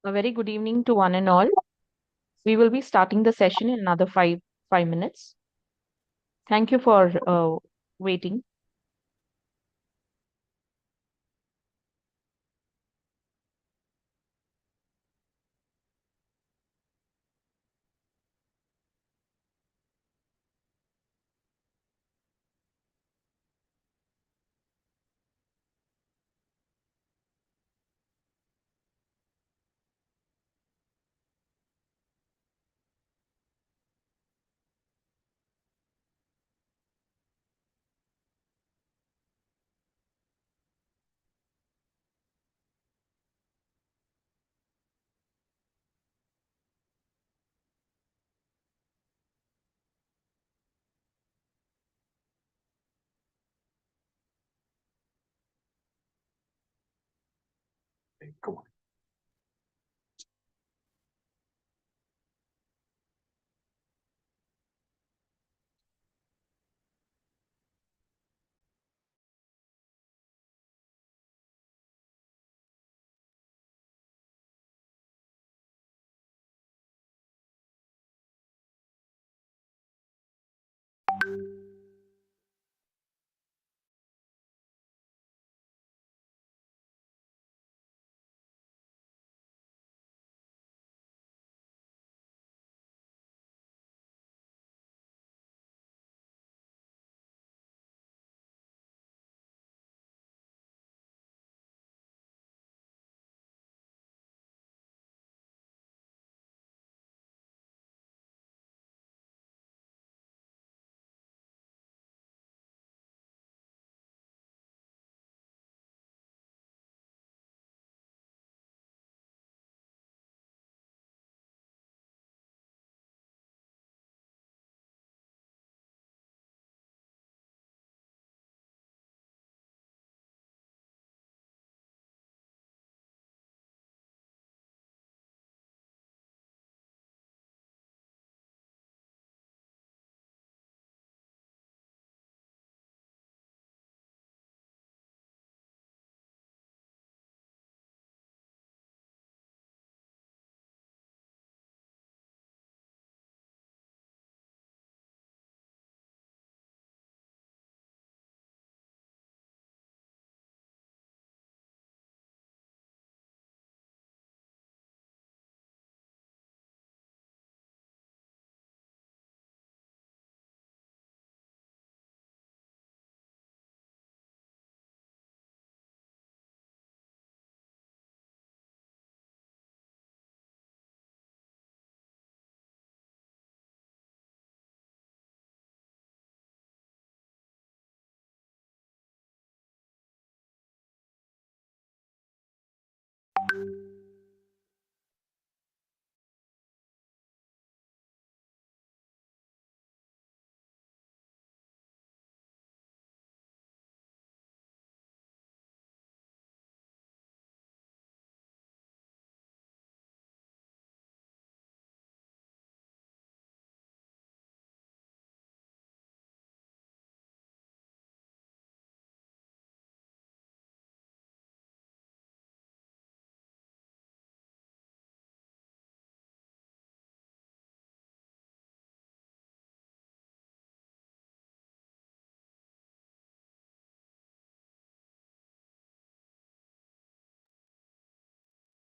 A very good evening to one and all. We will be starting the session in another five minutes. Thank you for waiting. Come on.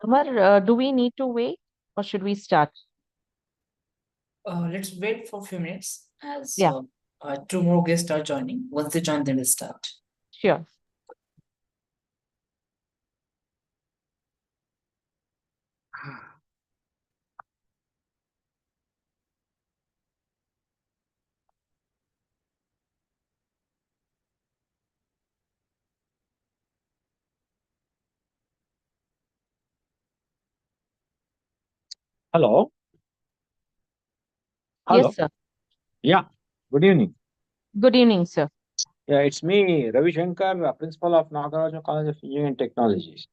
Amar, do we need to wait or should we start? Let's wait for a few minutes as Yeah, two more guests are joining. Once they join, then we'll start. sure. Hello. Yes, Hello. sir. Yeah. Good evening. Good evening, sir. Yeah, it's me, Ravi Shankar, principal of Nagaraja College of Engineering and Technologies.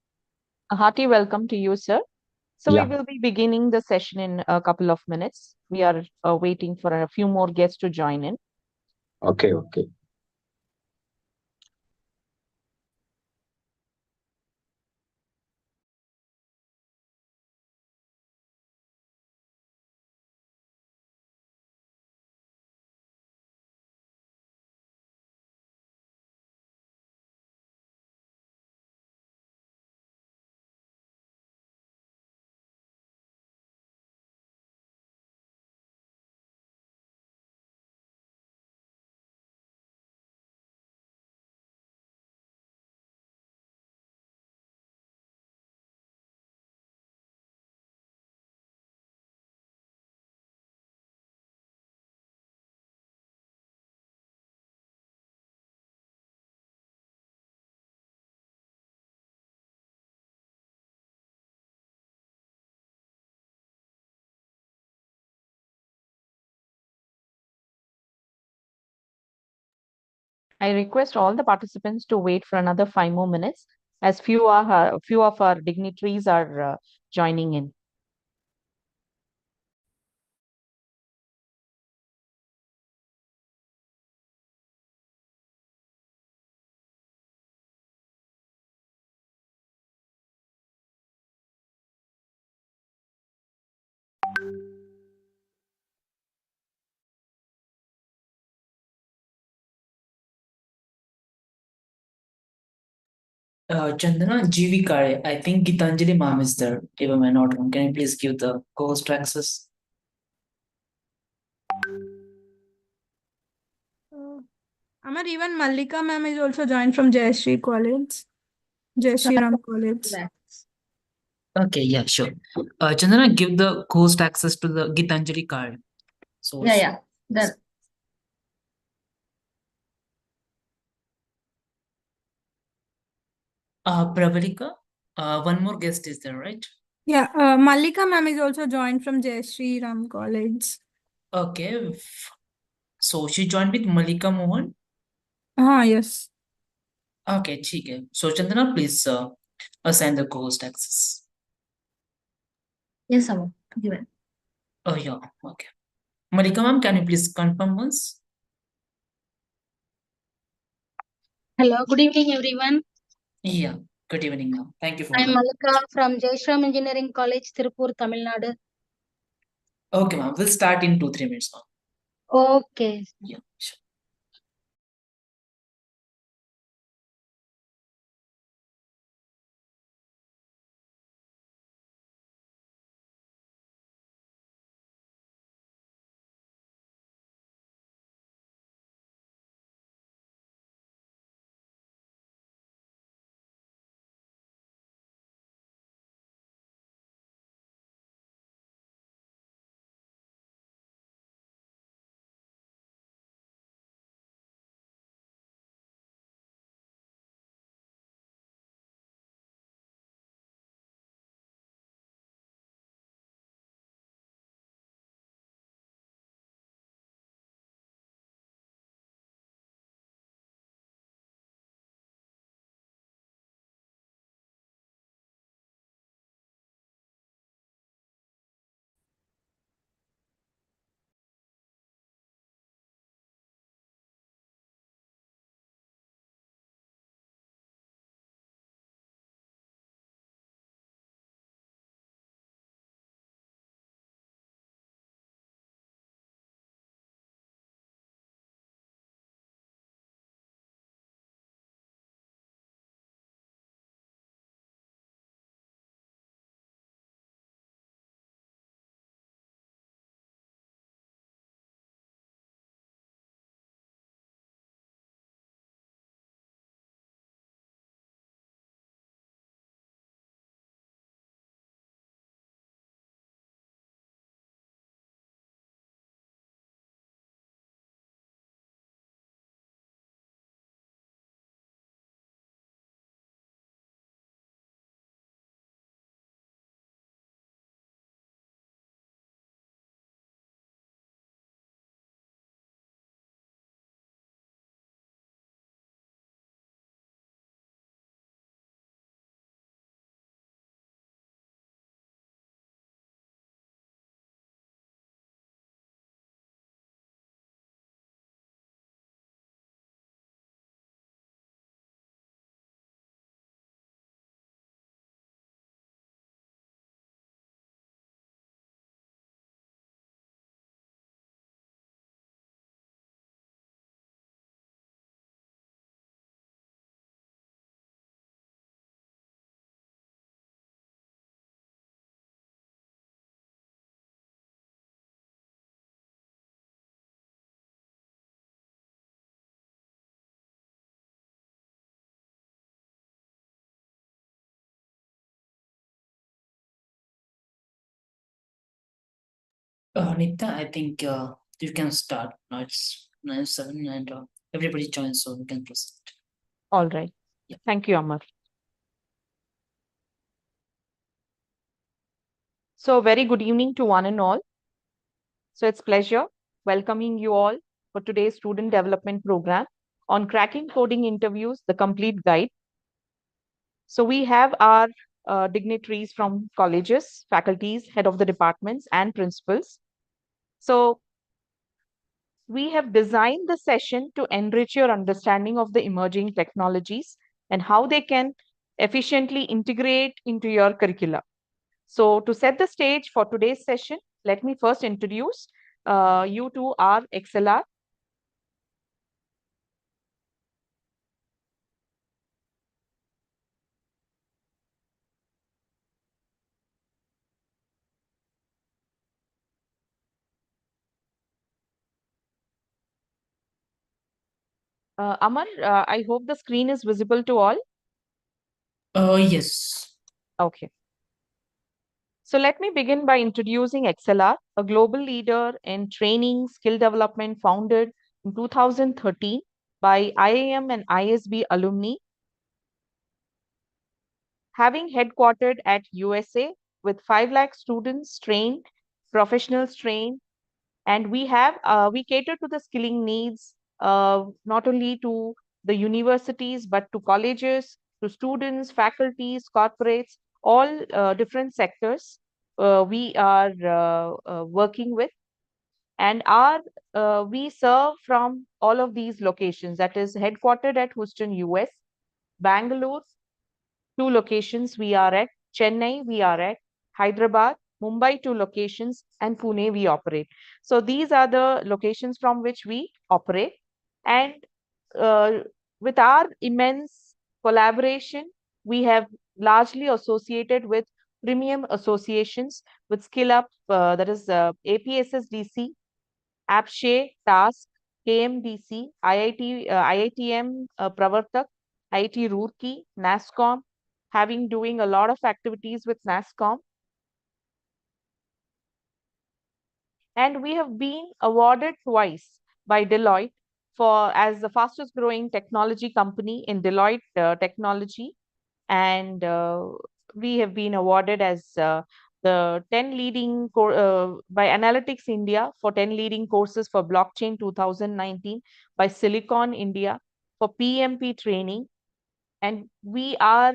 A hearty welcome to you, sir. So we Yeah. will be beginning the session in a couple of minutes. We are waiting for a few more guests to join in. Okay. Okay. I request all the participants to wait for another 5 more minutes as few of our dignitaries are joining in. Chandana, GV Kare. I think Gitanjali ma'am is there. If I'm not wrong, can you please give the co-host access? Amar, even Mallika ma'am is also joined from Jayashree College, Jayashree Ram College. Okay, yeah, sure. Chandana, give the co-host access to the Gitanjali card. So Yeah. Done. Pravalika, one more guest is there, right? Yeah, Mallika ma'am is also joined from Jayashree Ram College. Okay. So she joined with Malika Mohan. Yes. Okay, ठीक है. So Chandana, please assign the co-host access. Yes, Amar. Given. Oh yeah, okay. Malika ma'am, can you please confirm once? Hello, good evening, everyone. Yeah. Good evening, ma'am. Thank you for I'm the. Malika from Jayashree Engineering College, Tirupur, Tamil Nadu. Okay, ma'am. We'll start in 2-3 minutes, ma'am. Okay. Yeah, sure. Nitya, I think you can start. Now it's 9:07 and everybody joins, so we can proceed. All right. Yeah. Thank you, Amar. So, very good evening to one and all. So, it's pleasure welcoming you all for today's student development program on cracking coding interviews, the complete guide. So, we have our dignitaries from colleges, faculties, head of the departments, and principals. So, we have designed the session to enrich your understanding of the emerging technologies and how they can efficiently integrate into your curricula. So, to set the stage for today's session, let me first introduce you to our ExcelR. Amar, I hope the screen is visible to all. Yes. Okay. So let me begin by introducing ExcelR, a global leader in training, skill development founded in 2013 by IIM and ISB alumni, having headquartered at USA with 5 lakh students trained, professionals trained, and we cater to the skilling needs not only to the universities but to colleges, to students, faculties, corporates, all different sectors we are working with, and our we serve from all of these locations, that is headquartered at Houston, US, Bangalore, 2 locations we are at, Chennai we are at, Hyderabad, Mumbai 2 locations, and Pune we operate. So these are the locations from which we operate. And uh, with our immense collaboration, we have largely associated with premium associations with Skill Up, that is APSSDC, APSHE, TASK, KMDC, IITM Pravartak, IIT Roorkee, NASSCOM, having doing a lot of activities with NASSCOM. And we have been awarded twice by Deloitte for as the fastest growing technology company in Deloitte Technology. And we have been awarded as the 10 leading by Analytics India for 10 leading courses for blockchain 2019, by Silicon India for PMP training. And we are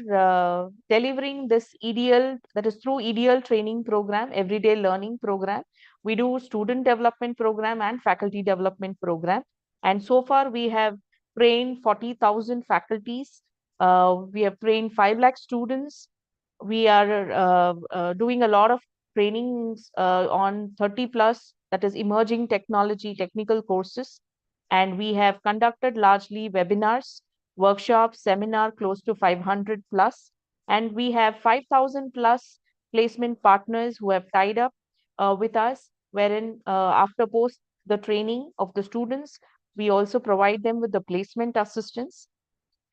delivering this EDL, that is through EDL training program, everyday learning program. We do student development program and faculty development program. And so far we have trained 40,000 faculties. We have trained 5 lakh students. We are doing a lot of trainings on 30 plus, that is emerging technology, technical courses. And we have conducted largely webinars, workshops, seminar close to 500 plus. And we have 5,000 plus placement partners who have tied up with us, wherein after post the training of the students, we also provide them with the placement assistance.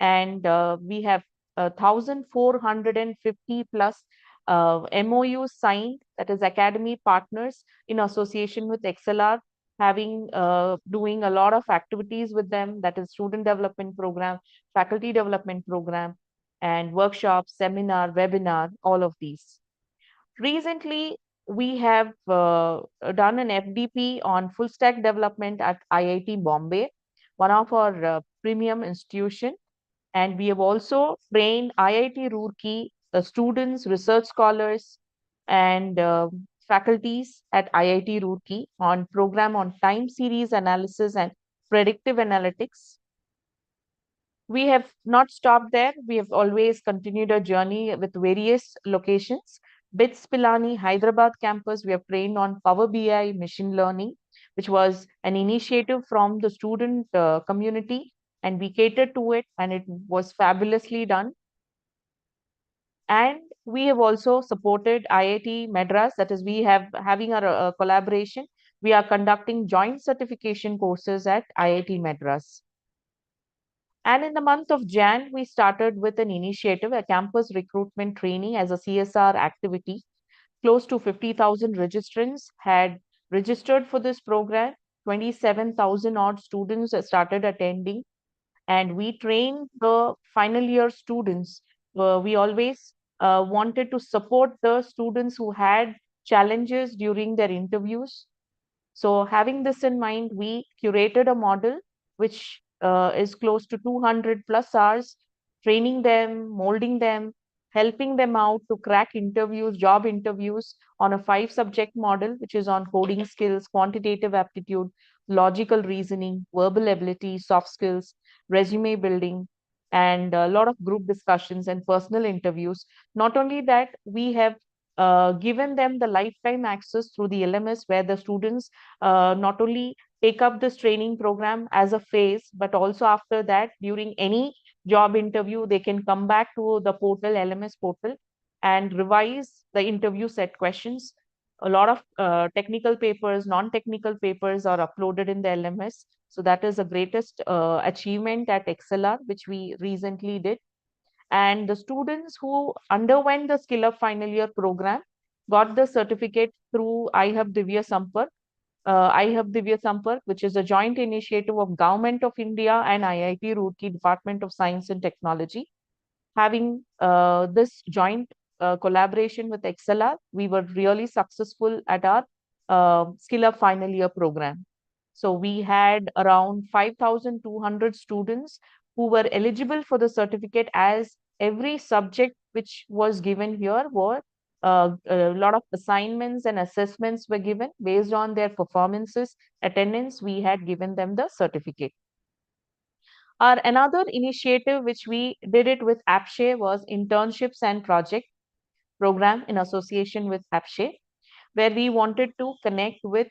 And we have 1,450 plus MOUs signed, that is academy partners in association with ExcelR, having doing a lot of activities with them, that is student development program, faculty development program, and workshops, seminar, webinar, all of these. Recently, we have done an FDP on full stack development at IIT Bombay, one of our premium institution. And we have also trained IIT Roorkee students, research scholars, and faculties at IIT Roorkee on program on time series analysis and predictive analytics. We have not stopped there. We have always continued our journey with various locations. BITS Pilani, Hyderabad campus, we have trained on Power BI, machine learning, which was an initiative from the student community, and we catered to it, and it was fabulously done. And we have also supported IIT Madras, that is, we have having a collaboration. We are conducting joint certification courses at IIT Madras. And in the month of Jan, we started with an initiative, a campus recruitment training as a CSR activity. Close to 50,000 registrants had registered for this program. 27,000 odd students started attending, and we trained the final year students. We always wanted to support the students who had challenges during their interviews. So, having this in mind, we curated a model which is close to 200 plus hours, training them, molding them, helping them out to crack interviews, job interviews on a 5 subject model, which is on coding skills, quantitative aptitude, logical reasoning, verbal ability, soft skills, resume building, and a lot of group discussions and personal interviews. Not only that, we have given them the lifetime access through the LMS, where the students not only take up this training program as a phase, but also after that, during any job interview, they can come back to the portal, LMS portal, and revise the interview set questions. A lot of technical papers, non-technical papers are uploaded in the LMS. So that is the greatest achievement at ExcelR, which we recently did. And the students who underwent the Skill Up final year program got the certificate through iHub Divya Sampark. iHub Divya Sampark, which is a joint initiative of Government of India and IIT Roorkee Department of Science and Technology. Having this joint collaboration with ExcelR, we were really successful at our Skill Up final year program. So we had around 5,200 students who were eligible for the certificate, as every subject which was given here were a lot of assignments and assessments were given based on their performances, attendance. We had given them the certificate. Our another initiative which we did it with APSHE was internships and project program in association with APSHE, where we wanted to connect with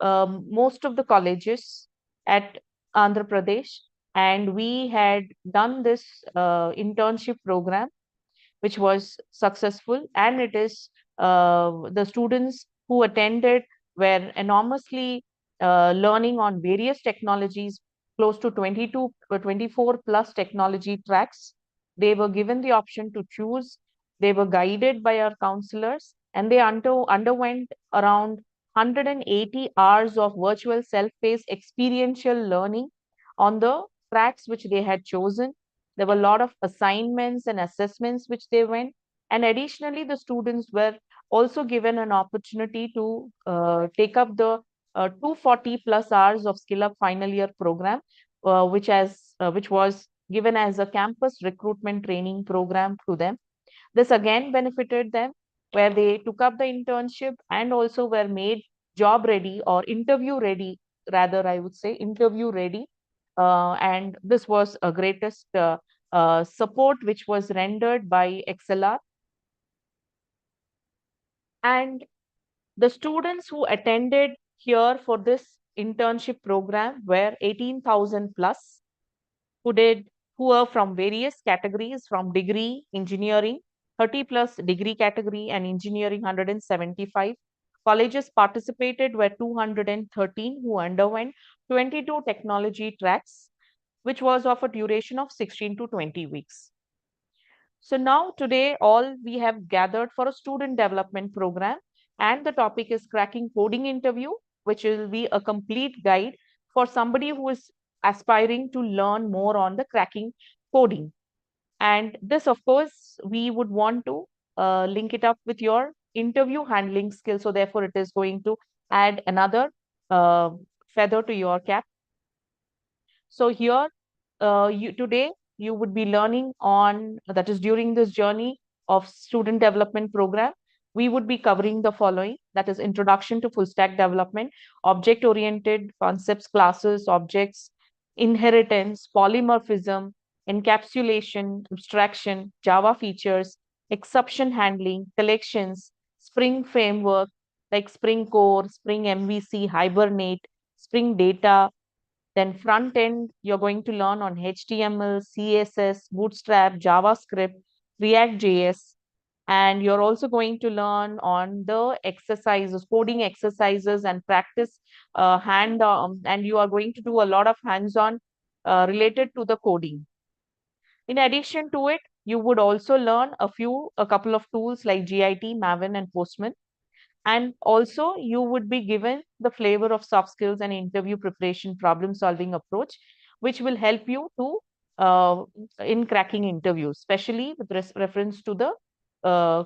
most of the colleges at Andhra Pradesh, and we had done this internship program, which was successful, and it is the students who attended were enormously learning on various technologies, close to 22 24 plus technology tracks. They were given the option to choose. They were guided by our counselors, and they underwent around 180 hours of virtual self-paced experiential learning on the tracks which they had chosen. There were a lot of assignments and assessments which they went. And additionally, the students were also given an opportunity to take up the 240 plus hours of Skill Up final year program, which was given as a campus recruitment training program to them. This again benefited them, where they took up the internship and also were made job ready or interview ready, rather, I would say interview ready. And this was a greatest support which was rendered by ExcelR. And the students who attended here for this internship program were 18,000 plus, who are from various categories, from degree, engineering, 30 plus degree category, and engineering 175. Colleges participated were 213, who underwent 22 technology tracks, which was of a duration of 16 to 20 weeks. So now today, all we have gathered for a student development program, and the topic is cracking coding interview, which will be a complete guide for somebody who is aspiring to learn more on the cracking coding. And this, of course, we would want to link it up with your interview handling skills. So therefore, it is going to add another uh, feather to your cap. So here, today, you would be learning on, that is during this journey of student development program, we would be covering the following, that is introduction to full stack development, object oriented concepts, classes, objects, inheritance, polymorphism, encapsulation, abstraction, Java features, exception handling, collections, Spring framework like Spring Core, Spring MVC, Hibernate, Spring Data. Then front end, you're going to learn on HTML, CSS, Bootstrap, JavaScript, React.js. And you're also going to learn on the exercises, coding exercises, and practice and you are going to do a lot of hands-on related to the coding. In addition to it, you would also learn a couple of tools like GIT, Maven, and Postman. And also, you would be given the flavor of soft skills and interview preparation, problem solving approach, which will help you to in cracking interviews, especially with reference to the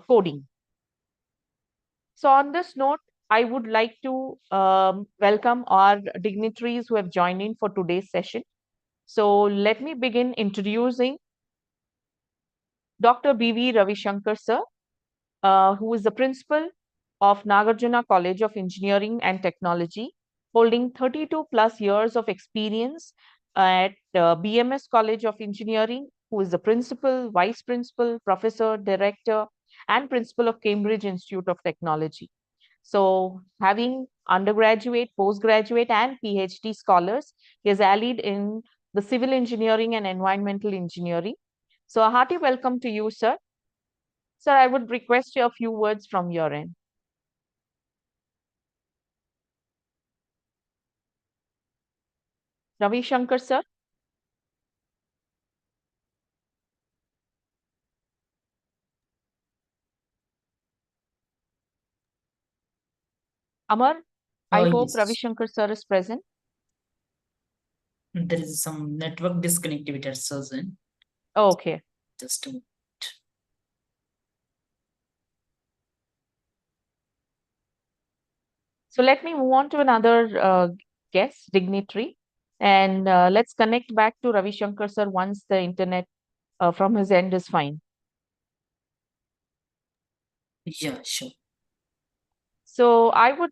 coding. So, on this note, I would like to welcome our dignitaries who have joined in for today's session. So, let me begin introducing Dr. B.V. Ravishankar, sir, who is the principal of Nagarjuna College of Engineering and Technology, holding 32 plus years of experience at BMS College of Engineering, who is the principal, vice principal, professor, director, and principal of Cambridge Institute of Technology. So, having undergraduate, postgraduate, and PhD scholars, he has allied in the civil engineering and environmental engineering. So, a hearty welcome to you, sir. Sir, I would request you a few words from your end. Ravi Shankar, sir. Amar, I hope Ravi Yes, Shankar, sir, is present. there is some network disconnectivity at Susan. Oh, okay. Just a moment. So let me move on to another guest, dignitary, and let's connect back to Ravi Shankar, sir, once the internet from his end is fine. Yeah, sure. So I would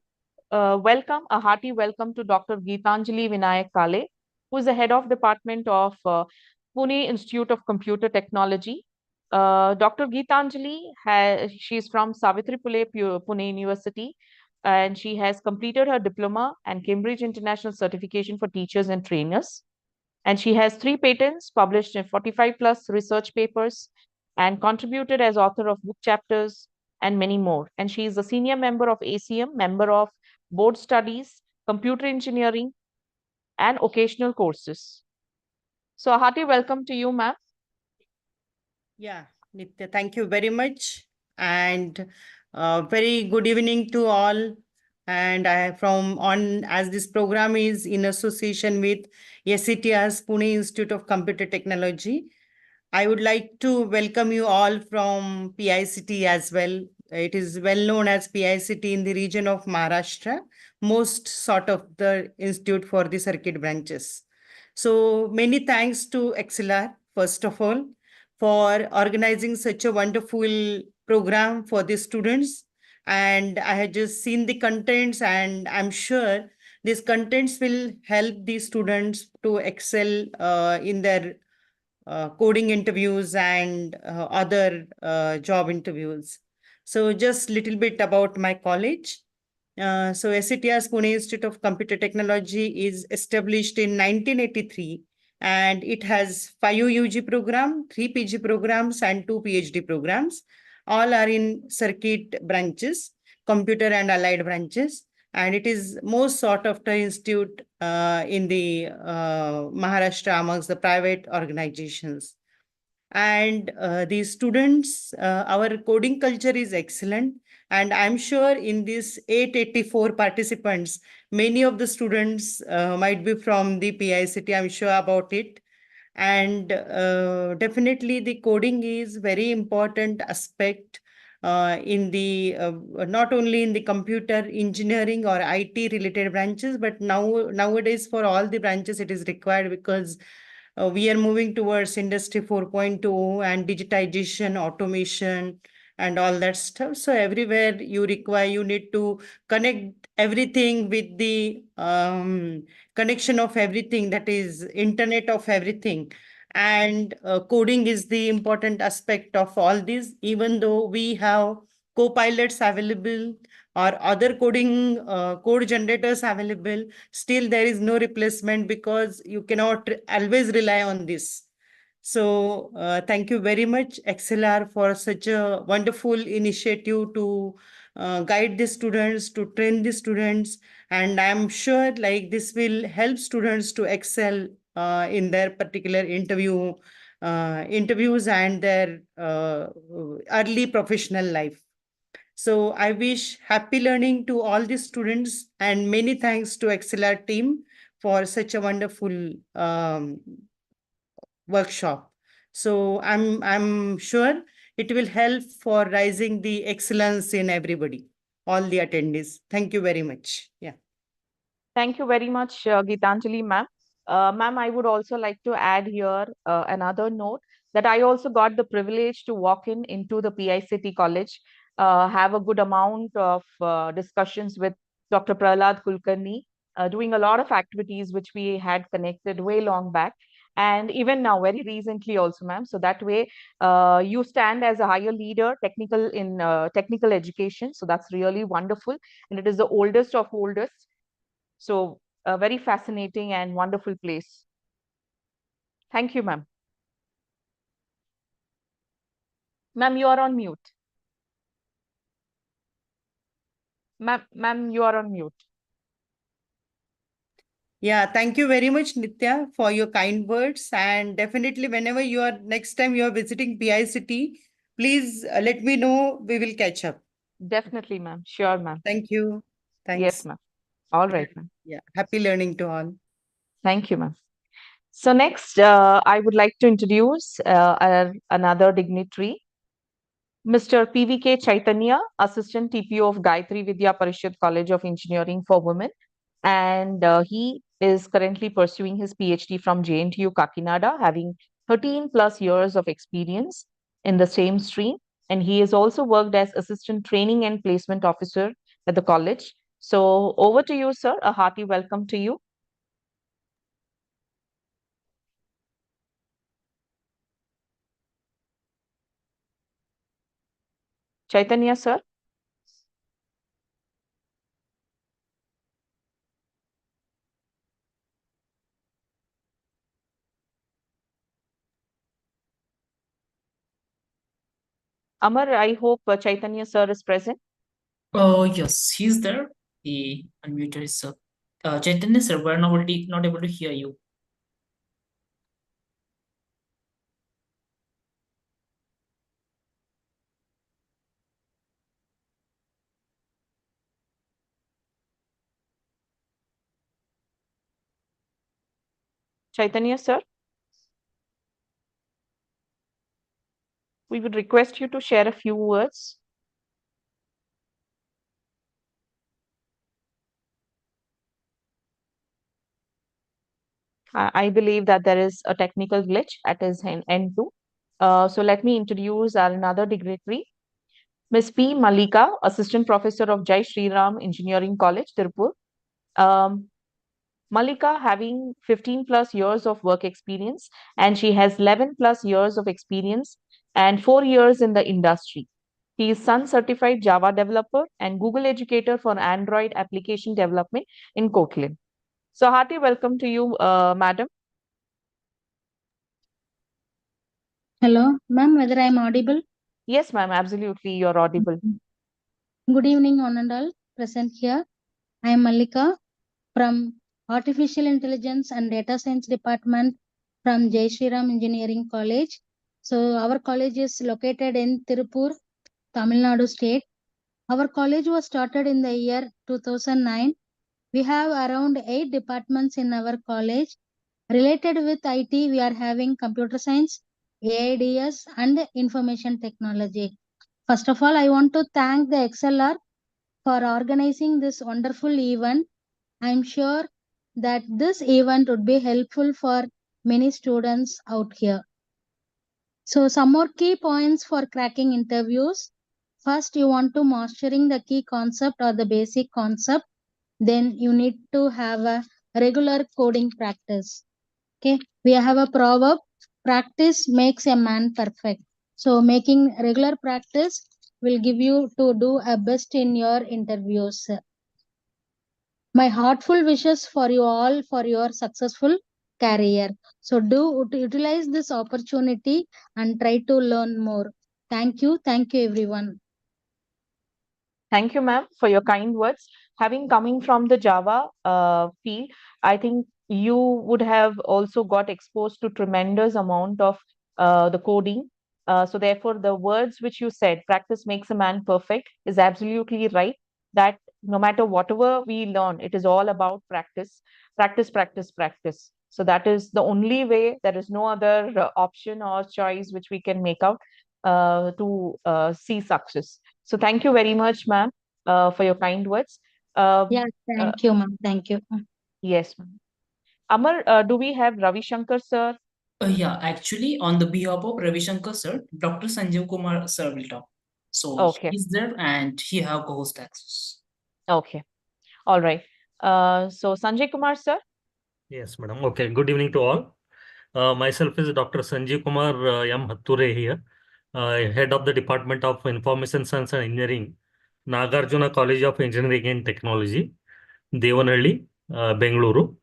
welcome a hearty welcome to Dr. Geetanjali Vinayak Kale, who is the head of department of Pune Institute of Computer Technology. Dr. Geetanjali she is from Savitri Phule Pune University, and she has completed her diploma and Cambridge International Certification for Teachers and Trainers. And she has 3 patents, published in 45 plus research papers, and contributed as author of book chapters and many more. And she is a senior member of ACM, member of board studies, computer engineering, and occasional courses. So, a hearty welcome to you, ma'am. Yeah, Nitya, thank you very much. And very good evening to all. And I from on as this program is in association with ExcelR Pune Institute of Computer Technology. I would like to welcome you all from PICT as well. It is well known as PICT in the region of Maharashtra, most sort of the institute for the circuit branches. So many thanks to ExcelR, first of all, for organizing such a wonderful program for the students. And I had just seen the contents, and I'm sure these contents will help the students to excel in their coding interviews and other job interviews. So just little bit about my college. So SCTR's Pune Institute of Computer Technology is established in 1983, and it has 5 UG program, 3 PG programs, and 2 PhD programs. All are in circuit branches, computer and allied branches, and it is most sought after institute in the Maharashtra amongst the private organizations. And the students, our coding culture is excellent. And I'm sure in these 884 participants, many of the students might be from the PICT, I'm sure about it. And definitely the coding is very important aspect in the not only in the computer engineering or IT related branches, but nowadays for all the branches it is required, because we are moving towards industry 4.0 and digitization, automation, and all that stuff. So everywhere you need to connect everything with the connection of everything, that is internet of everything. And coding is the important aspect of all this, even though we have co-pilots available or other code generators available, still there is no replacement, because you cannot always rely on this. So thank you very much, ExcelR, for such a wonderful initiative to guide the students, to train the students. And I'm sure like this will help students to excel in their particular interviews and their early professional life. So I wish happy learning to all the students, and many thanks to ExcelR team for such a wonderful workshop. So I'm sure it will help for rising the excellence in everybody, all the attendees. Thank you very much. Yeah. Thank you very much, Gitanjali ma'am. Ma'am, I would also like to add here another note that I also got the privilege to walk into the PICT college, have a good amount of discussions with Dr. Prahlad Kulkarni, doing a lot of activities which we had connected way long back. And even now, very recently also, ma'am. So that way, you stand as a higher leader, technical in technical education. So that's really wonderful, and it is the oldest of oldest. So a very fascinating and wonderful place. Thank you, ma'am. Ma'am, you are on mute. Ma'am, you are on mute. Yeah, thank you very much, Nitya, for your kind words. And definitely, whenever you are next time you are visiting PICT, please let me know. We will catch up. Definitely, ma'am. Sure, ma'am. Thank you. Yes, Thanks. ma'am. All right, ma'am. Yeah, happy learning to all. Thank you, ma'am. So next, I would like to introduce another dignitary, Mr. PVK Chaitanya, Assistant TPO of Gayatri Vidya Parishad College of Engineering for Women. And he is currently pursuing his PhD from JNTU Kakinada, having 13 plus years of experience in the same stream. And he has also worked as Assistant Training and Placement Officer at the college. So over to you, sir. A hearty welcome to you. Chaitanya, sir. Amar, I hope Chaitanya, sir, is present. Oh, yes, he's there. He unmuted himself. Chaitanya, sir, we're not able to hear you. Chaitanya, sir. We would request you to share a few words. I believe that there is a technical glitch at his end too. So let me introduce our another dignitary, Ms. P. Malika, Assistant Professor of Jai Shri Ram Engineering College, Tirupur. Um, Malika having 15 plus years of work experience, and she has 11 plus years of experience and 4 years in the industry. He is Sun certified Java developer and Google educator for Android application development in Kotlin. So hearty welcome to you, madam. Hello, ma'am, whether I'm audible? Yes, ma'am, absolutely, you're audible. Good evening, one and all present here. I am Mallika from Artificial Intelligence and Data Science Department from Jai Shri Ram Engineering College. So our college is located in Tirupur, Tamil Nadu state. Our college was started in the year 2009. We have around 8 departments in our college. Related with IT, we are having computer science, AIDS, and information technology. First of all, I want to thank the ExcelR for organizing this wonderful event. I'm sure that this event would be helpful for many students out here. So some more key points for cracking interviews. First, you want to mastering the key concept or the basic concept. Then you need to have a regular coding practice. Okay, we have a proverb, practice makes a man perfect. So making regular practice will give you to do a best in your interviews. My heartful wishes for you all for your successful career. So do utilize this opportunity and try to learn more. Thank you. Thank you, everyone. Thank you, ma'am, for your kind words. Having coming from the Java field, I think you would have also got exposed to tremendous amount of the coding So therefore, the words which you said, practice makes a man perfect, is absolutely right. That no matter whatever we learn, it is all about practice, practice, practice, practice. So that is the only way. There is no other option or choice which we can make out to see success. So thank you very much, ma'am, for your kind words. Yeah, Uh, thank you, ma'am. Thank you. yes, ma'am. Amar, do we have Ravi Shankar sir? Yeah, actually, on the behalf of Ravi Shankar sir, Dr. Sanjeev Kumar sir will talk. So Okay, he's there and he have co-host access. okay, all right. So Sanjay Kumar sir? Yes, madam. Okay. Good evening to all. Myself is Dr. Sanjeev Kumar M. Hatture here, head of the Department of Information Science and Engineering, Nagarjuna College of Engineering and Technology, Devanhalli, Bengaluru.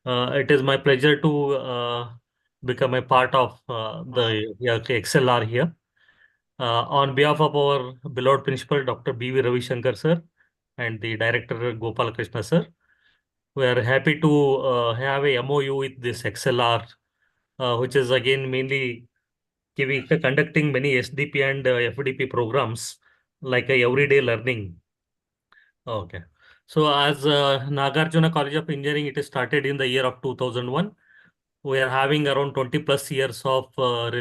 It is my pleasure to become a part of ExcelR here. On behalf of our beloved principal, Dr. B.V. Ravi Shankar sir, and the director Gopal Krishna sir, we are happy to have a MOU with this ExcelR, which is again mainly conducting many SDP and FDP programs like a everyday learning. Okay. So as Nagarjuna College of Engineering, it is started in the year of 2001. We are having around 20 plus years of that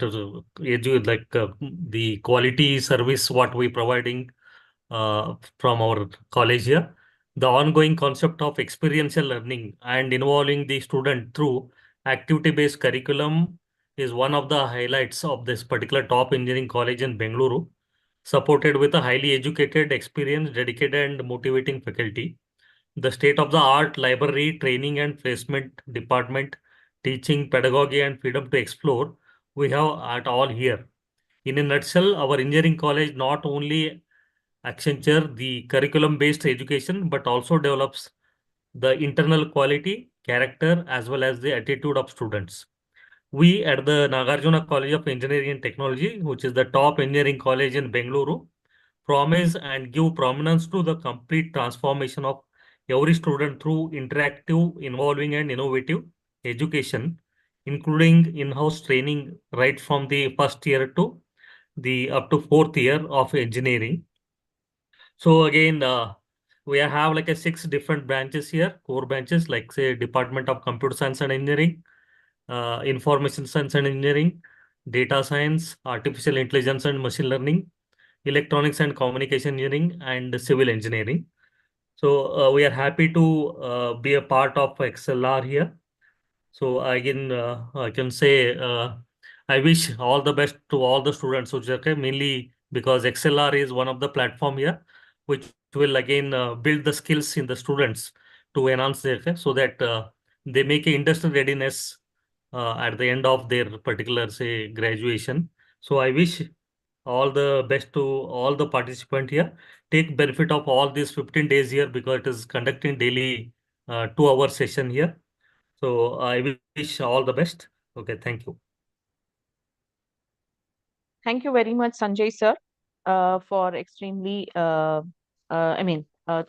is the quality service what we providing from our college here. The ongoing concept of experiential learning and involving the student through activity-based curriculum is one of the highlights of this particular top engineering college in Bengaluru, supported with a highly educated, experienced, dedicated, and motivating faculty. The state-of-the-art library, training and placement department, teaching, pedagogy, and freedom to explore, we have at all here. In a nutshell, our engineering college not only Accenture the curriculum-based education, but also develops the internal quality, character, as well as the attitude of students. We at the Nagarjuna College of Engineering and Technology, which is the top engineering college in Bengaluru, promise and give prominence to the complete transformation of every student through interactive, involving, and innovative education, including in-house training right from the first year to the up to fourth year of engineering. So again, we have like a six different branches here, core branches, like say Department of Computer Science and Engineering, Information Science and Engineering, Data Science, Artificial Intelligence and Machine Learning, Electronics and Communication Engineering, and Civil Engineering. So we are happy to be a part of ExcelR here. So again, I can say I wish all the best to all the students, okay, mainly because ExcelR is one of the platform here, which will again build the skills in the students to enhance their so that they make a industry readiness at the end of their particular say graduation. So I wish all the best to all the participant here. Take benefit of all these 15 days here because it is conducting daily 2 hour session here. So I wish all the best. Okay, thank you. Thank you very much, Sanjay sir, for extremely,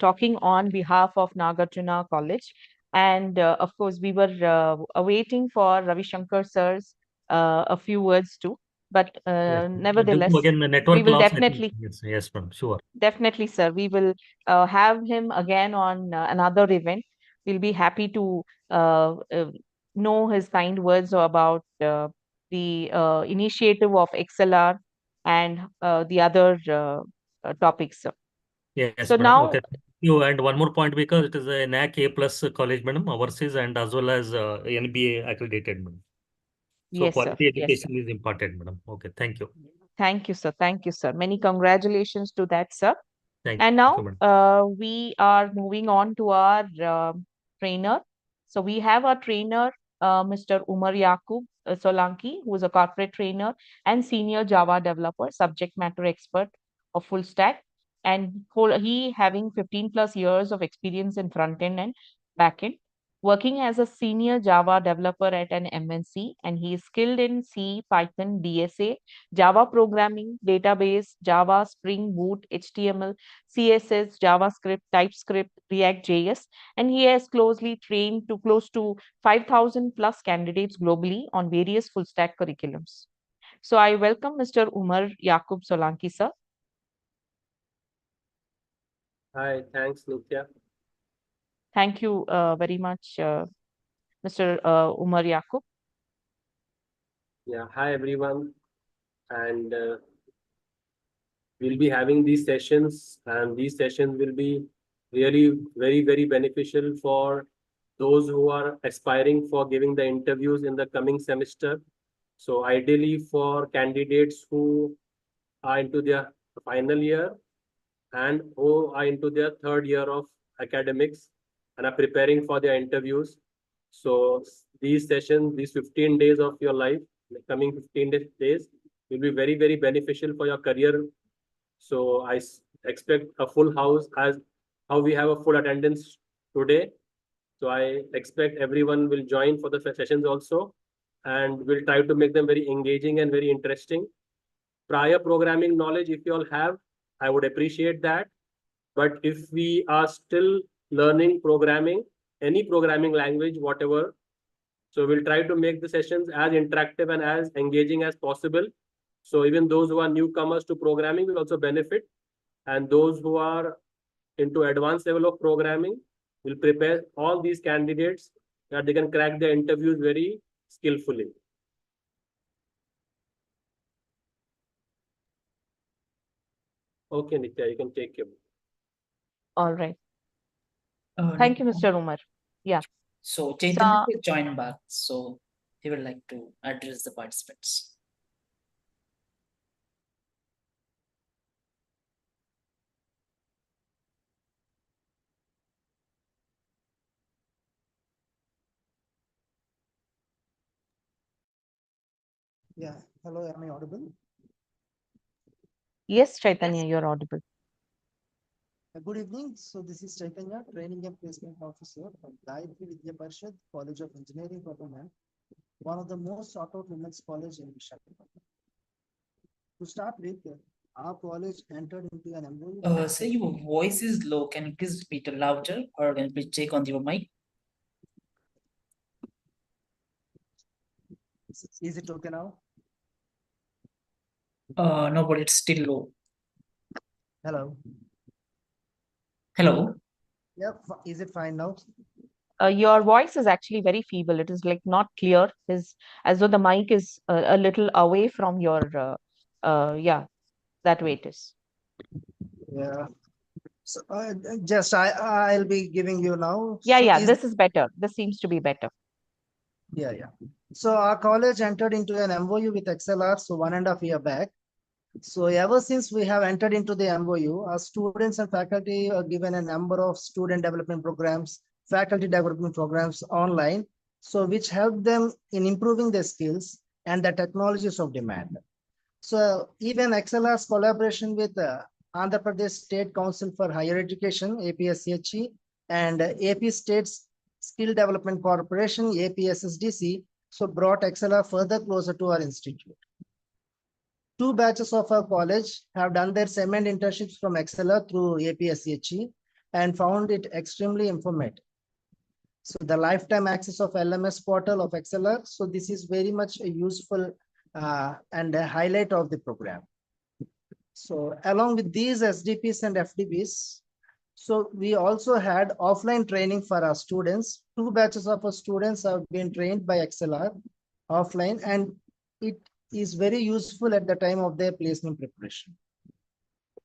talking on behalf of Nagarjuna College. And of course, we were awaiting for Ravi Shankar sir's a few words too. But Yes. Due to nevertheless, again the we network will loss, I think definitely, yes, yes, ma'am, sure. definitely, sir, we will have him again on another event. We'll be happy to know his kind words about the initiative of XLR and the other topics, sir. Yes, So madam. now, Okay. Thank you. And one more point because it is a NAC A plus college, madam, overseas and as well as NBA accredited, madam. So yes, sir. quality Yes, sir. education is important, madam. Okay, thank you. Thank you, sir. Thank you, sir. Many congratulations to that, sir. Thank And you, now madam. we are moving on to our trainer. So we have our trainer, Mr. Umar Yaqub Solanki, who is a corporate trainer and senior Java developer, subject matter expert of full stack. And he having 15 plus years of experience in front end and back end, working as a senior Java developer at an MNC, and he is skilled in C, Python, DSA, Java programming, database, Java, Spring Boot, HTML, CSS, JavaScript, TypeScript, React.js, and he has closely trained to close to 5,000 plus candidates globally on various full stack curriculums. So I welcome Mr. Umar Yaqub Solanki, sir. Hi, thanks, Nitya. Thank you very much, Mr. Umar Yaqub. Yeah, hi everyone. And we'll be having these sessions, and these sessions will be really very, very beneficial for those who are aspiring for giving the interviews in the coming semester. So ideally for candidates who are into their final year and who are into their third year of academics and are preparing for their interviews. So these sessions, these 15 days of your life, the coming 15 days will be very, very beneficial for your career. So I expect a full house as how we have a full attendance today. So I expect everyone will join for the sessions also, and we'll try to make them very engaging and very interesting. Prior programming knowledge, if you all have, I would appreciate that. But if we are still learning programming, any programming language, whatever, so we'll try to make the sessions as interactive and as engaging as possible. So even those who are newcomers to programming will also benefit. And those who are into advanced level of programming will prepare all these candidates that they can crack their interviews very skillfully. Okay, Nitya, you can take your. All right. Thank you, Mr. Umar. Yeah. So Chaitanya will join back. So he would like to address the participants. Yeah, hello, am I audible? Yes, Chaitanya, you're audible. Good evening. So this is Chaitanya, Training and Placement Officer from Gayatri Vidya Parishad, College of Engineering, Women, one of the most sought out women's college in Visakhapatnam. To start with, our college entered into an MOU. Sir, your voice is low. Can you please speak louder, or can you please check on your mic? Is it okay now? No, but it's still low. Hello. Hello. Yeah, is it fine now? Your voice is actually very feeble. It is like not clear. Is as though the mic is a little away from your. Yeah, that way it is. Yeah. So just I'll be giving you now. Yeah, So yeah. This is better. This seems to be better. Yeah. So our college entered into an MOU with ExcelR, so 1.5 years back. So ever since we have entered into the MOU, our students and faculty are given a number of student development programs, faculty development programs online, so which help them in improving their skills and the technologies of demand. So even ExcelR's collaboration with Andhra Pradesh State Council for Higher Education, APSCHE, and AP State's Skill Development Corporation, APSSDC, so brought ExcelR further closer to our institute. 2 batches of our college have done their SEM&E internships from ExcelR through APSCHE and found it extremely informative. So the lifetime access of LMS portal of ExcelR. So this is very much a useful and a highlight of the program. So along with these SDPs and FDPs, so we also had offline training for our students. 2 batches of our students have been trained by ExcelR offline, and it is very useful at the time of their placement preparation.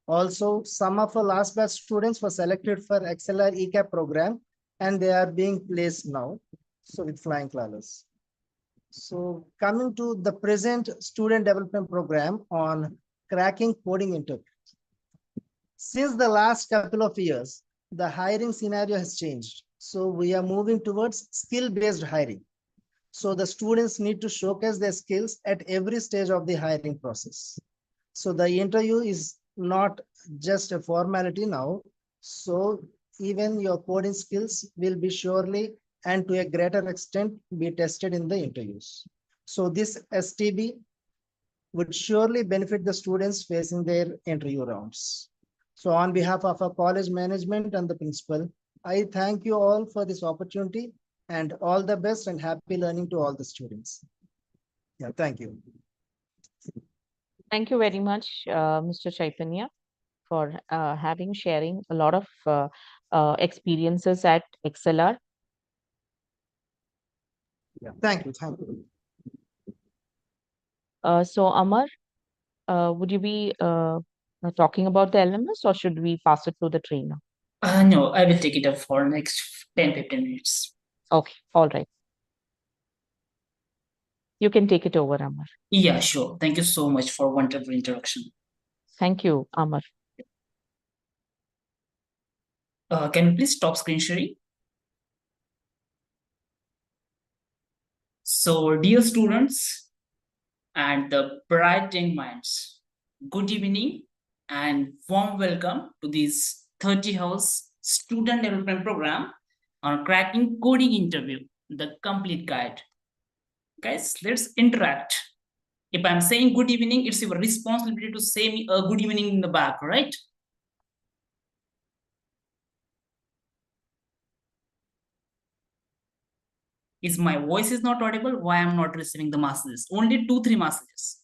Also, some of our last batch students were selected for ExcelR ECAP program, and they are being placed now, so with flying colors. So coming to the present student development program on cracking coding interviews. Since the last couple of years, the hiring scenario has changed. So we are moving towards skill-based hiring. So the students need to showcase their skills at every stage of the hiring process. So the interview is not just a formality now. So even your coding skills will be surely and to a greater extent be tested in the interviews. So this STB would surely benefit the students facing their interview rounds. So on behalf of our college management and the principal, I thank you all for this opportunity and all the best and happy learning to all the students. Yeah, thank you. Thank you very much, Mr. Chaitanya, for sharing a lot of experiences at ExcelR. Yeah, thank you. Thank you. So, Amar, would you be talking about the LMS, or should we pass it to the trainer? No, I will take it up for next 10-15 minutes. Okay, all right. You can take it over, Amar. Yeah, sure. Thank you so much for wonderful introduction. Thank you, Amar. Can you please stop screen sharing? So, dear students and the bright young minds, good evening and warm welcome to this 30-hour student development program on cracking coding interview, the complete guide. Guys, let's interact. If I'm saying good evening, it's your responsibility to say me a good evening in the back, right? Is my voice is not audible? Why I'm not receiving the messages? Only 2-3 messages.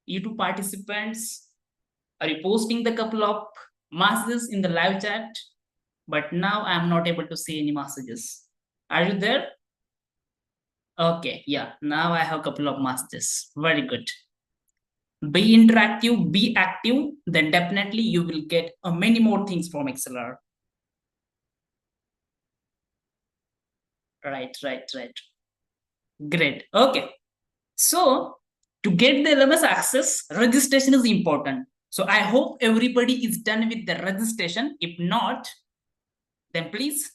You two participants are you posting the couple of messages in the live chat, but now I'm not able to see any messages. Are you there? Okay, yeah, now I have a couple of messages. Very good. Be interactive, be active, then definitely you will get many more things from ExcelR. Right. Great. Okay. So to get the LMS access, registration is important. So I hope everybody is done with the registration. If not, then please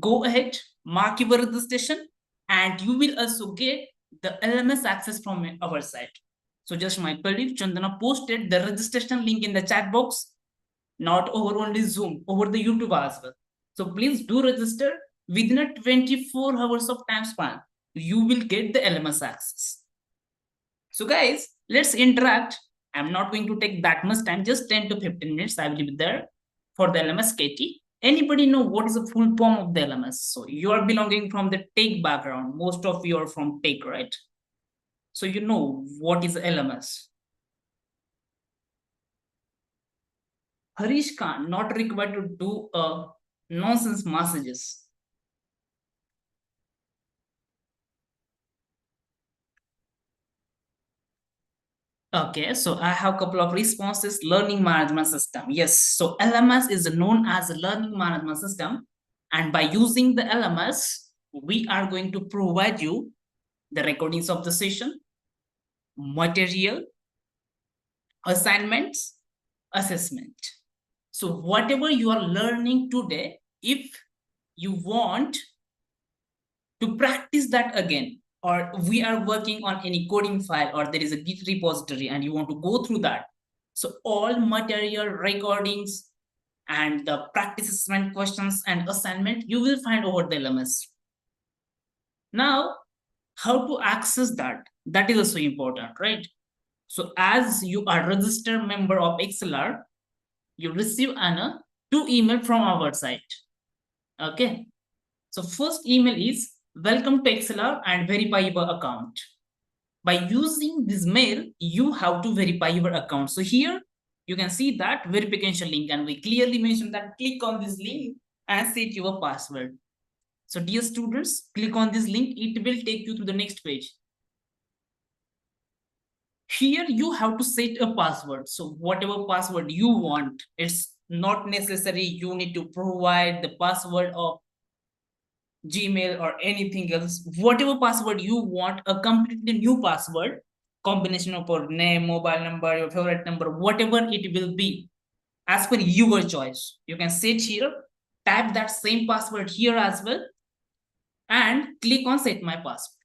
go ahead, mark your registration, and you will also get the LMS access from our side. So just my colleague Chandana posted the registration link in the chat box, not over only Zoom, over the YouTube as well. So please do register within a 24 hours of time span. You will get the LMS access. So guys, let's interact. I'm not going to take that much time, just 10 to 15 minutes. I will be there for the LMS KT. Anybody know what is the full form of the LMS? So you are belonging from the tech background. Most of you are from tech, right? So you know what is LMS. Harish Khan, not required to do nonsense messages. Okay, so I have a couple of responses. Learning management system. Yes, so LMS is known as a learning management system. And by using the LMS, we are going to provide you the recordings of the session, material, assignments, assessment. So whatever you are learning today, if you want to practice that again, or we are working on any coding file, or there is a Git repository and you want to go through that. So all material recordings and the practice assessment questions and assignment, you will find over the LMS. Now, how to access that? That is also important, right? So as you are registered member of ExcelR, you receive two email from our site. Okay. So first email is welcome to ExcelR and verify your account. By using this mail, you have to verify your account. So here you can see that verification link, and we clearly mentioned that click on this link and set your password. So dear students, click on this link. It will take you to the next page. Here you have to set a password. So whatever password you want, it's not necessary you need to provide the password of Gmail or anything else. Whatever password you want, a completely new password, combination of your name, mobile number, your favorite number, whatever it will be, as per your choice. You can set here, type that same password here as well, and click on set my password.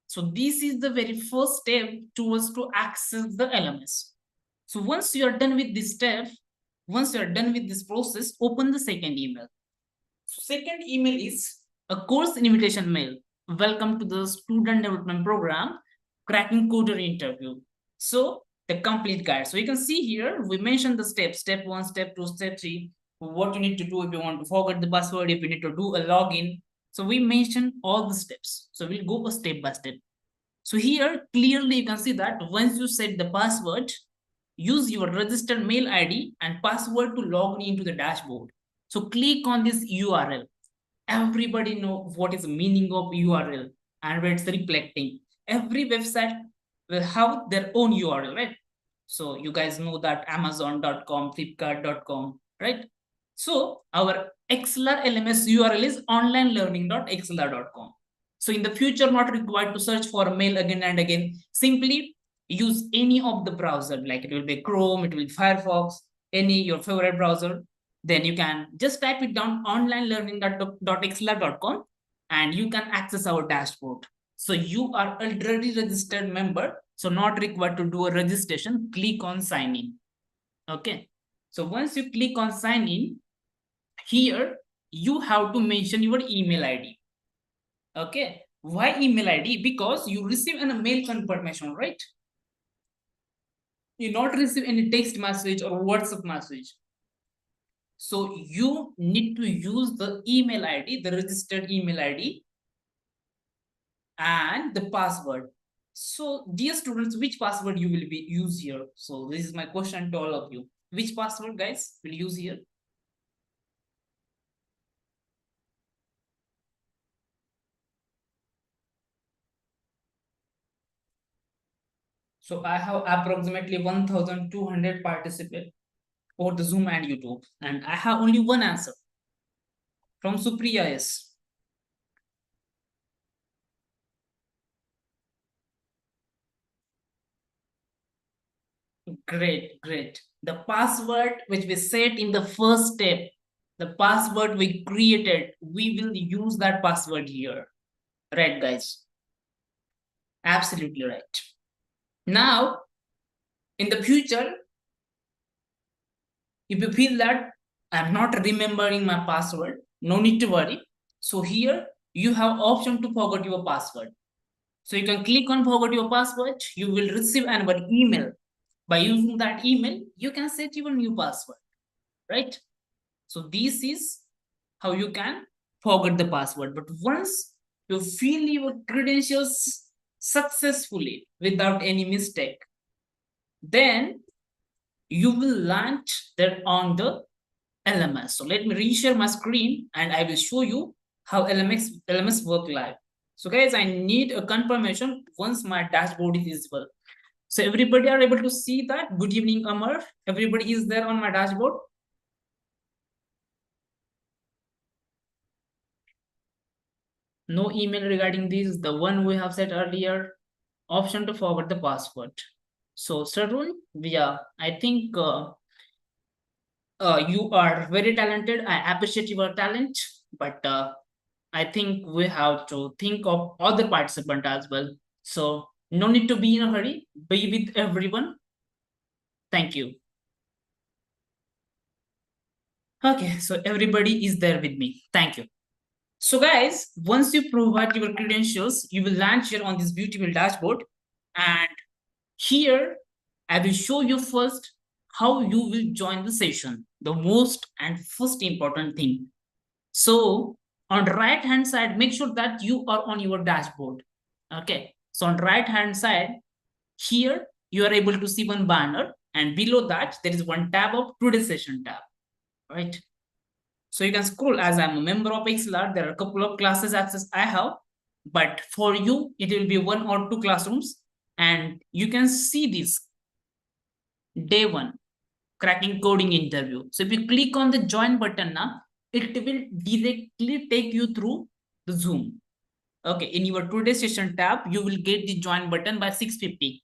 So this is the very first step towards to access the LMS. So once you are done with this step, once you are done with this process, open the second email. Second email is a course invitation mail. Welcome to the student development program, cracking coder interview. So the complete guide. So you can see here, we mentioned the steps, step 1, step 2, step 3, what you need to do if you want to forget the password, if you need to do a login. So we mentioned all the steps. So we'll go step by step. So here, clearly you can see that once you set the password, use your registered mail ID and password to log into the dashboard. So click on this URL. Everybody know what is the meaning of URL and where it's reflecting. Every website will have their own URL, right? So you guys know that Amazon.com, Flipkart.com, right? So our ExcelR LMS URL is onlinelearning.excelr.com. So in the future, not required to search for a mail again and again. Simply use any of the browser, like it will be Chrome, it will be Firefox, any your favorite browser. Then you can just type it down onlinelearning.excelr.com and you can access our dashboard. So you are already registered member, so not required to do a registration. Click on sign in. Okay. So once you click on sign in, here you have to mention your email ID. Okay. Why email ID? Because you receive a mail confirmation, right? You not receive any text message or WhatsApp message. So you need to use the email ID, the registered email ID and the password. So dear students, which password you will be use here? So this is my question to all of you. Which password guys will use here? So I have approximately 1,200 participants over the Zoom and YouTube, and I have only one answer from Supriya S. Great, great. The password which we set in the first step, the password we created, we will use that password here. Right, guys? Absolutely right. Now, in the future, if you feel that I'm not remembering my password, no need to worry. So here you have option to forget your password. So you can click on forget your password. You will receive another email. By using that email, you can set your new password, right? So this is how you can forget the password. But once you fill your credentials successfully without any mistake, then you will launch that on the LMS. So let me reshare my screen and I will show you how LMS work live. So guys, I need a confirmation once my dashboard is visible. So everybody are able to see that? Good evening, Amar. Everybody is there on my dashboard? No email regarding this, the one we have said earlier, option to forward the password. So Sarun, yeah, I think you are very talented. I appreciate your talent, but I think we have to think of other participants as well. So no need to be in a hurry. Be with everyone. Thank you. Okay, so everybody is there with me. Thank you. So guys, once you provide your credentials, you will land here on this beautiful dashboard. And here, I will show you first how you will join the session, the most and first important thing. So on the right hand side, make sure that you are on your dashboard. Okay, so on the right hand side, here you are able to see one banner, and below that there is one tab of today's session tab, right? So you can scroll. As I'm a member of ExcelR, there are a couple of classes access I have, but for you, it will be 1 or 2 classrooms, and you can see this day 1 cracking coding interview. So if you click on the join button now, it will directly take you through the Zoom. Okay, in your today's session tab, you will get the join button by 6:50.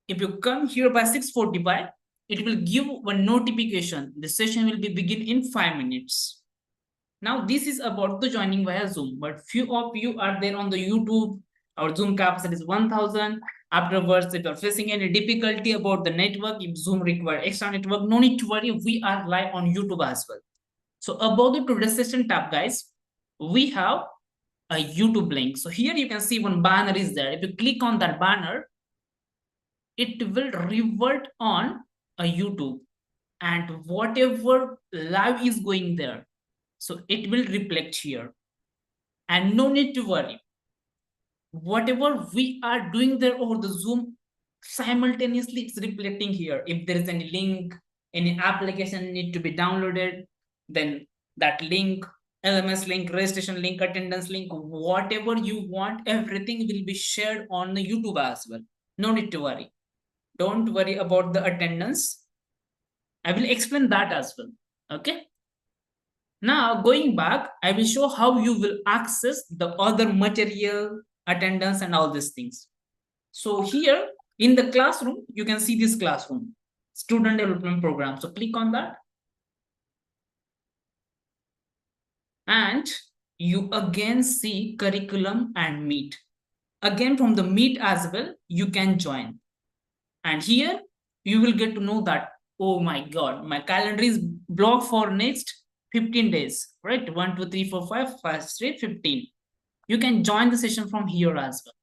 If you come here by 6:45, it will give one notification. The session will be begin in 5 minutes. Now this is about the joining via Zoom, but few of you are there on the YouTube. Our Zoom capacity is 1000. Afterwards, if you're facing any difficulty about the network, if Zoom require extra network, no need to worry. We are live on YouTube as well. So above the today's session tab, guys, we have a YouTube link. So here you can see one banner is there. If you click on that banner, it will revert on a YouTube, and whatever live is going there, so it will reflect here. And no need to worry, whatever we are doing there over the Zoom, simultaneously it's reflecting here. If there is any link, any application need to be downloaded, then that link, LMS link, registration link, attendance link, whatever you want, everything will be shared on the YouTube as well. No need to worry. Don't worry about the attendance. I will explain that as well. Okay. Now going back, I will show how you will access the other material, attendance, and all these things. So here in the classroom, you can see this classroom, student development program. So click on that. And you again see curriculum and meet. Again, from the meet as well, you can join. And here you will get to know that, oh my God, my calendar is blocked for next 15 days, right? 1, 2, 3, 4, 5, 5, 6, 15. You can join the session from here as well.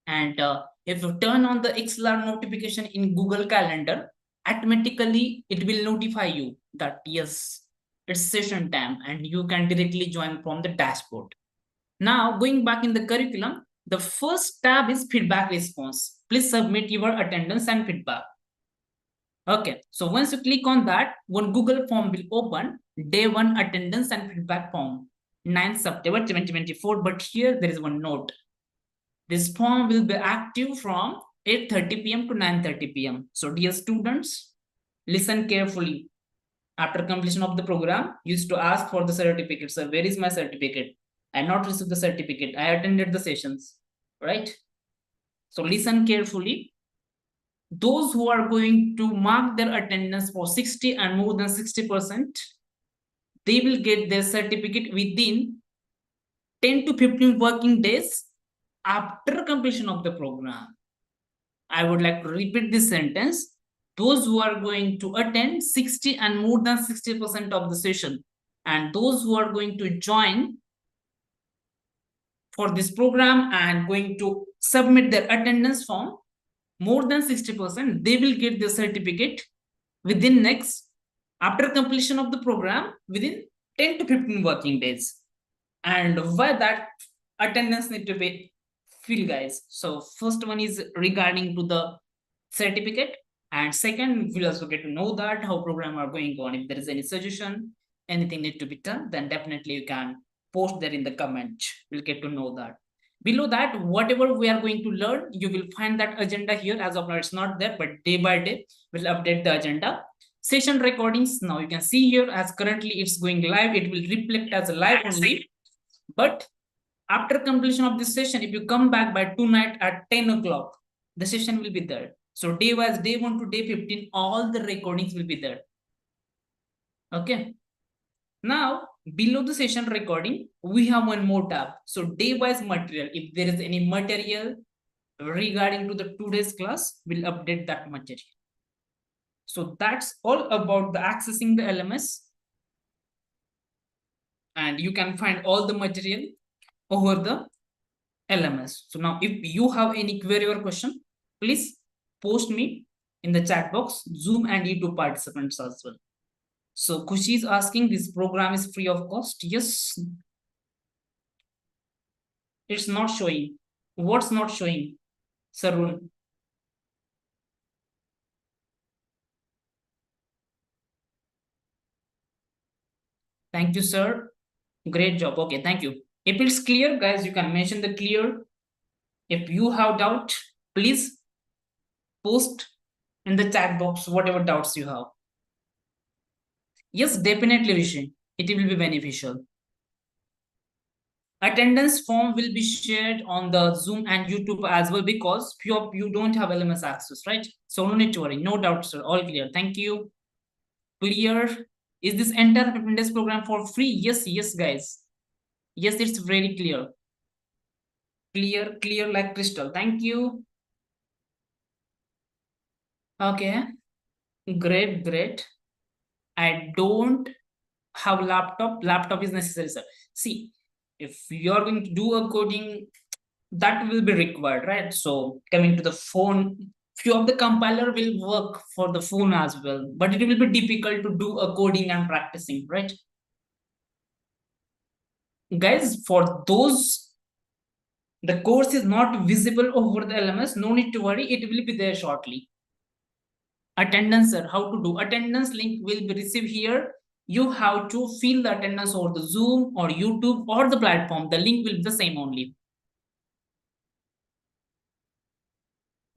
And if you turn on the ExcelR notification in Google Calendar, automatically it will notify you that yes, it's session time, and you can directly join from the dashboard. Now going back in the curriculum, the first tab is feedback response. Please submit your attendance and feedback. Okay, so once you click on that, one Google form will open, day 1 attendance and feedback form, 9th September 2024. But here there is one note. This form will be active from 8:30 p.m. to 9:30 p.m. So dear students, listen carefully. After completion of the program, you used to ask for the certificate. So where is my certificate? I not received the certificate. I attended the sessions, right? So listen carefully. Those who are going to mark their attendance for 60 and more than 60%, they will get their certificate within 10 to 15 working days after completion of the program. I would like to repeat this sentence. Those who are going to attend 60 and more than 60% of the session, and those who are going to join for this program and going to submit their attendance form, more than 60%, they will get the certificate within next, after completion of the program, within 10 to 15 working days. And why that attendance need to be filled, guys? So first one is regarding to the certificate, and second, we'll also get to know that how program are going on. If there is any suggestion, anything need to be done, then definitely you can post there in the comment. We'll get to know that. Below that, whatever we are going to learn, you will find that agenda here. As of now, it's not there, but day by day, we'll update the agenda. Session recordings, now you can see here, as currently it's going live, it will reflect as a live only. But after completion of this session, if you come back by tonight at 10 o'clock, the session will be there. So day wise, day 1 to day 15, all the recordings will be there. Okay. Now, below the session recording, we have one more tab. So day wise material, if there is any material regarding to the today's class, we'll update that material. So that's all about the accessing the LMS. And you can find all the material over the LMS. So now if you have any query or question, please post me in the chat box, Zoom and YouTube participants as well. So Kushi is asking, this program is free of cost? Yes. It's not showing. What's not showing, Sarun? Thank you, sir. Great job. Okay, thank you. If it's clear, guys, you can mention the clear. If you have doubt, please post in the chat box whatever doubts you have. Yes, definitely, Rishi. It will be beneficial. Attendance form will be shared on the Zoom and YouTube as well, because few of you don't have LMS access, right? So no need to worry. No doubt, sir. All clear. Thank you. Clear. Is this entire 15 days program for free? Yes, yes, guys. Yes, it's very clear. Clear, clear like crystal. Thank you. Okay. Great, great. I don't have laptop is necessary, sir. See, if you're going to do a coding, that will be required, right? So coming to the phone, few of the compiler will work for the phone as well, but it will be difficult to do a coding and practicing, right? Guys, for those the course is not visible over the LMS, no need to worry, it will be there shortly. Attendance, sir, how to do attendance link will be received here. You have to fill the attendance over the Zoom or YouTube or the platform. The link will be the same only.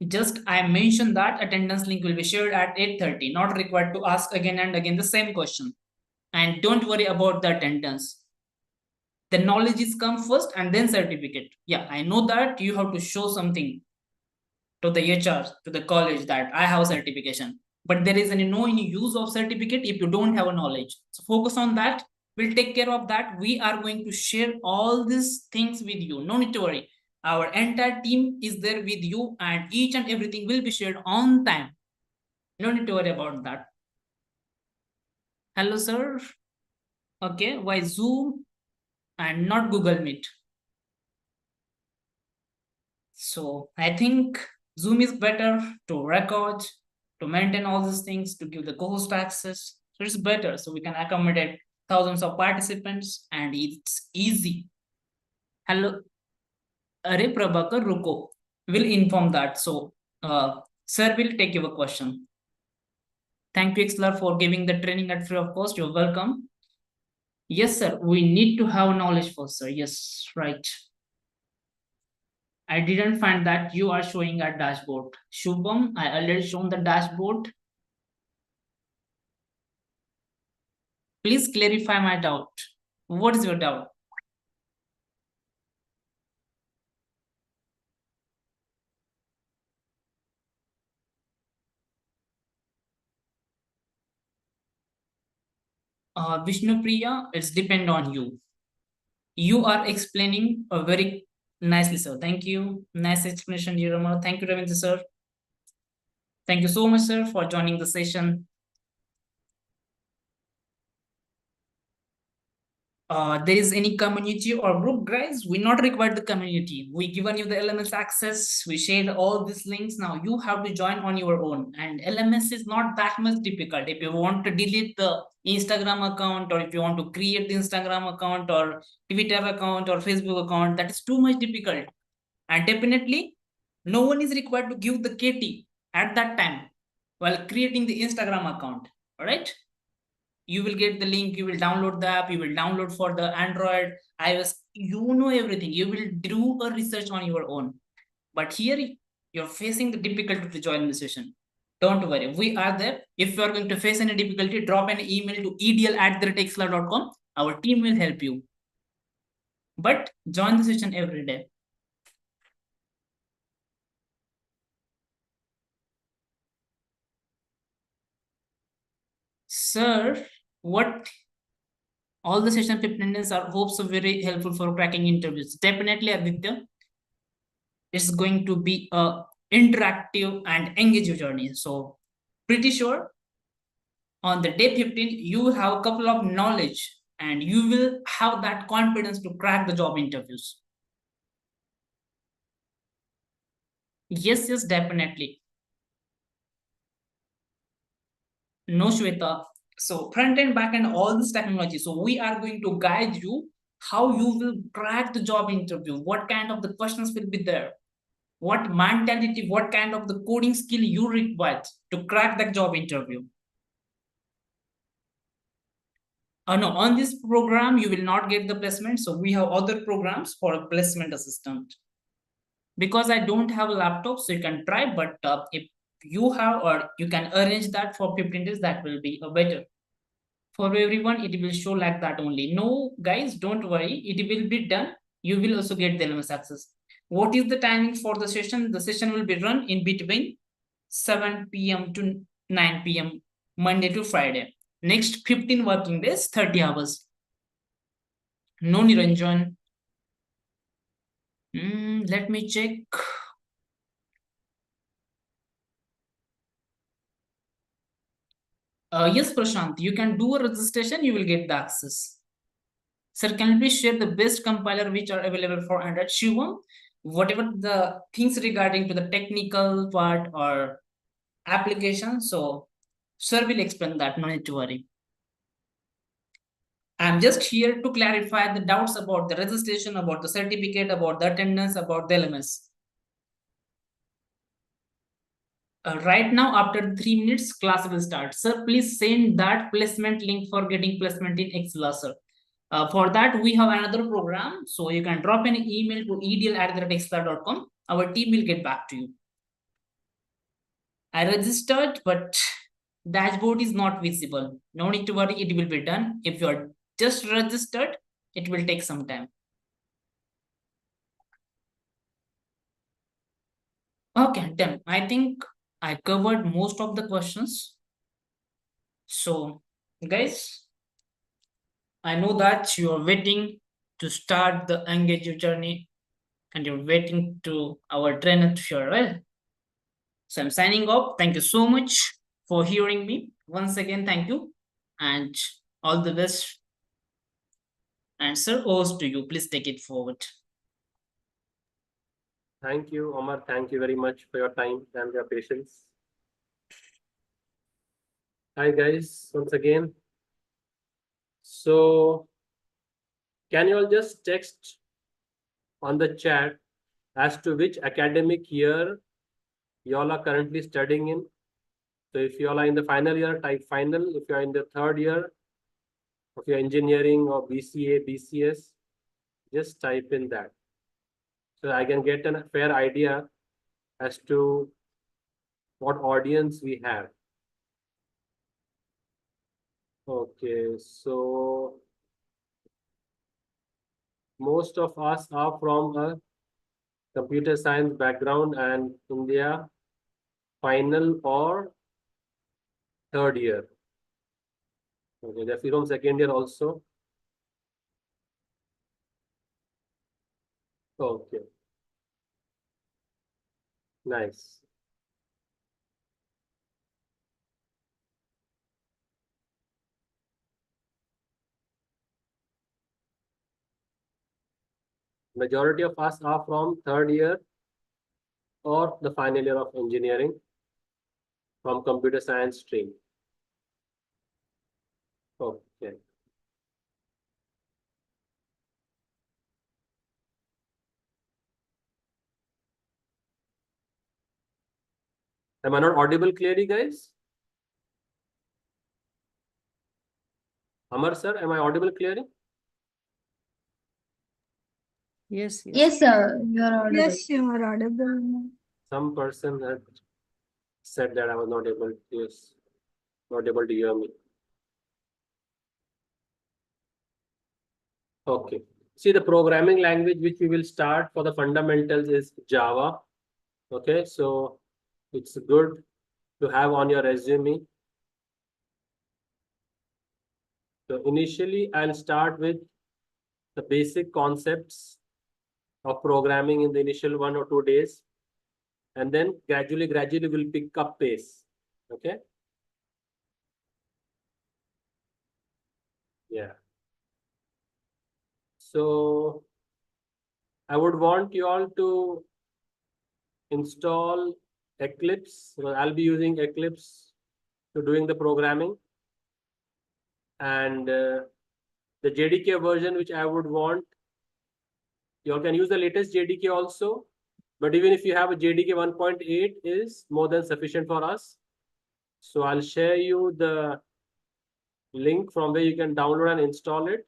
Just I mentioned that attendance link will be shared at 8:30, not required to ask again and again the same question. And don't worry about the attendance. The knowledge is come first and then certificate. Yeah, I know that you have to show something to the HR, to the college that I have certification, but there is no any use of certificate if you don't have a knowledge. So focus on that. We'll take care of that. We are going to share all these things with you. No need to worry. Our entire team is there with you and each and everything will be shared on time. No need to worry about that. Hello, sir. Okay, why Zoom and not Google Meet? So I think Zoom is better to record, to maintain all these things, to give the co-host access. So it's better. So we can accommodate thousands of participants and it's easy. Hello, Are Prabhakar Ruko will inform that. So sir will take your question. Thank you, ExcelR, for giving the training at free of cost. You're welcome. Yes, sir. We need to have knowledge first, sir. Yes, right. I didn't find that you are showing a dashboard. Shubham, I already shown the dashboard. Please clarify my doubt. What is your doubt? Vishnu Priya, it's depend on you. You are explaining a very nicely, sir. Thank you. Nice explanation, Jirama. Thank you, Ravindra, sir. Thank you so much, sir, for joining the session. There is any community or group, guys, we not require the community. We given you the LMS access. We shared all these links. Now you have to join on your own. And LMS is not that much difficult. If you want to delete the Instagram account, or if you want to create the Instagram account or Twitter account or Facebook account, that is too much difficult. And definitely, no one is required to give the KT at that time while creating the Instagram account. All right. You will get the link, you will download the app, you will download for the Android, iOS, you know everything. You will do a research on your own. But here you're facing the difficulty to join the session. Don't worry, we are there. If you are going to face any difficulty, drop an email to edl@excelr.com. Our team will help you. But join the session every day. Sir, what all the session attendants are hopes are very helpful for cracking interviews. Definitely, Aditya. It's going to be a interactive and engaging journey. So pretty sure on the day 15, you have a couple of knowledge and you will have that confidence to crack the job interviews. Yes, yes, definitely. No, Shweta. So front end, back end, all this technology. So we are going to guide you how you will crack the job interview, what kind of the questions will be there, what mentality, what kind of the coding skill you require to crack that job interview. No, on this program, you will not get the placement. So we have other programs for a placement assistant. Because I don't have a laptop, so you can try, but if you have, or you can arrange that for 15 days, that will be better. For everyone, it will show like that only. No, guys, don't worry. It will be done. You will also get the LMS access. What is the timing for the session? The session will be run in between 7 p.m. to 9 p.m. Monday to Friday. Next 15 working days, 30 hours. No, Niranjan. Let me check. Yes, Prashant, you can do a registration, you will get the access. Sir, can you please share the best compiler which are available for Android? Shivam, whatever the things regarding to the technical part or application, so sir will explain that, no need to worry. I'm just here to clarify the doubts about the registration, about the certificate, about the attendance, about the LMS. Right now, after 3 minutes, class will start. Sir, please send that placement link for getting placement in ExcelR, sir. For that, we have another program. So you can drop an email to edl@excelr.com. Our team will get back to you. I registered, but dashboard is not visible. No need to worry, it will be done. If you are just registered, it will take some time. Okay, done. I think I covered most of the questions. So, guys, I know that you are waiting to start the engage journey and you're waiting to our trainer to share, right? So I'm signing off. Thank you so much for hearing me. Once again, thank you and all the best. And sir, owes to you. Please take it forward. Thank you, Omar. Thank you very much for your time and your patience. Hi, guys, once again. So, can you all just text on the chat as to which academic year you all are currently studying in? So, if you all are in the final year, type final. If you are in the third year of your engineering or BCA, BCS, just type in that. So I can get a fair idea as to what audience we have. Okay, so most of us are from a computer science background and in their final or third year. Okay, they're from second year also. Okay, nice. Majority of us are from third year or the final year of engineering from computer science stream. Okay. Am I not audible clearly, guys? Amar sir, am I audible clearly? Yes, yes. Yes, sir, you are audible. Yes, you are audible. Some person had said that I was not able to, yes, not able to hear me. Okay. See, the programming language which we will start for the fundamentals is Java. Okay, so it's good to have on your resume. So initially, I'll start with the basic concepts of programming in the initial 1 or 2 days. And then gradually we'll pick up pace. Okay. Yeah. So I would want you all to install Eclipse. So I'll be using Eclipse to doing the programming. And the JDK version which I would want, you all can use the latest JDK also. But even if you have a JDK 1.8 is more than sufficient for us. So I'll share you the link from where you can download and install it.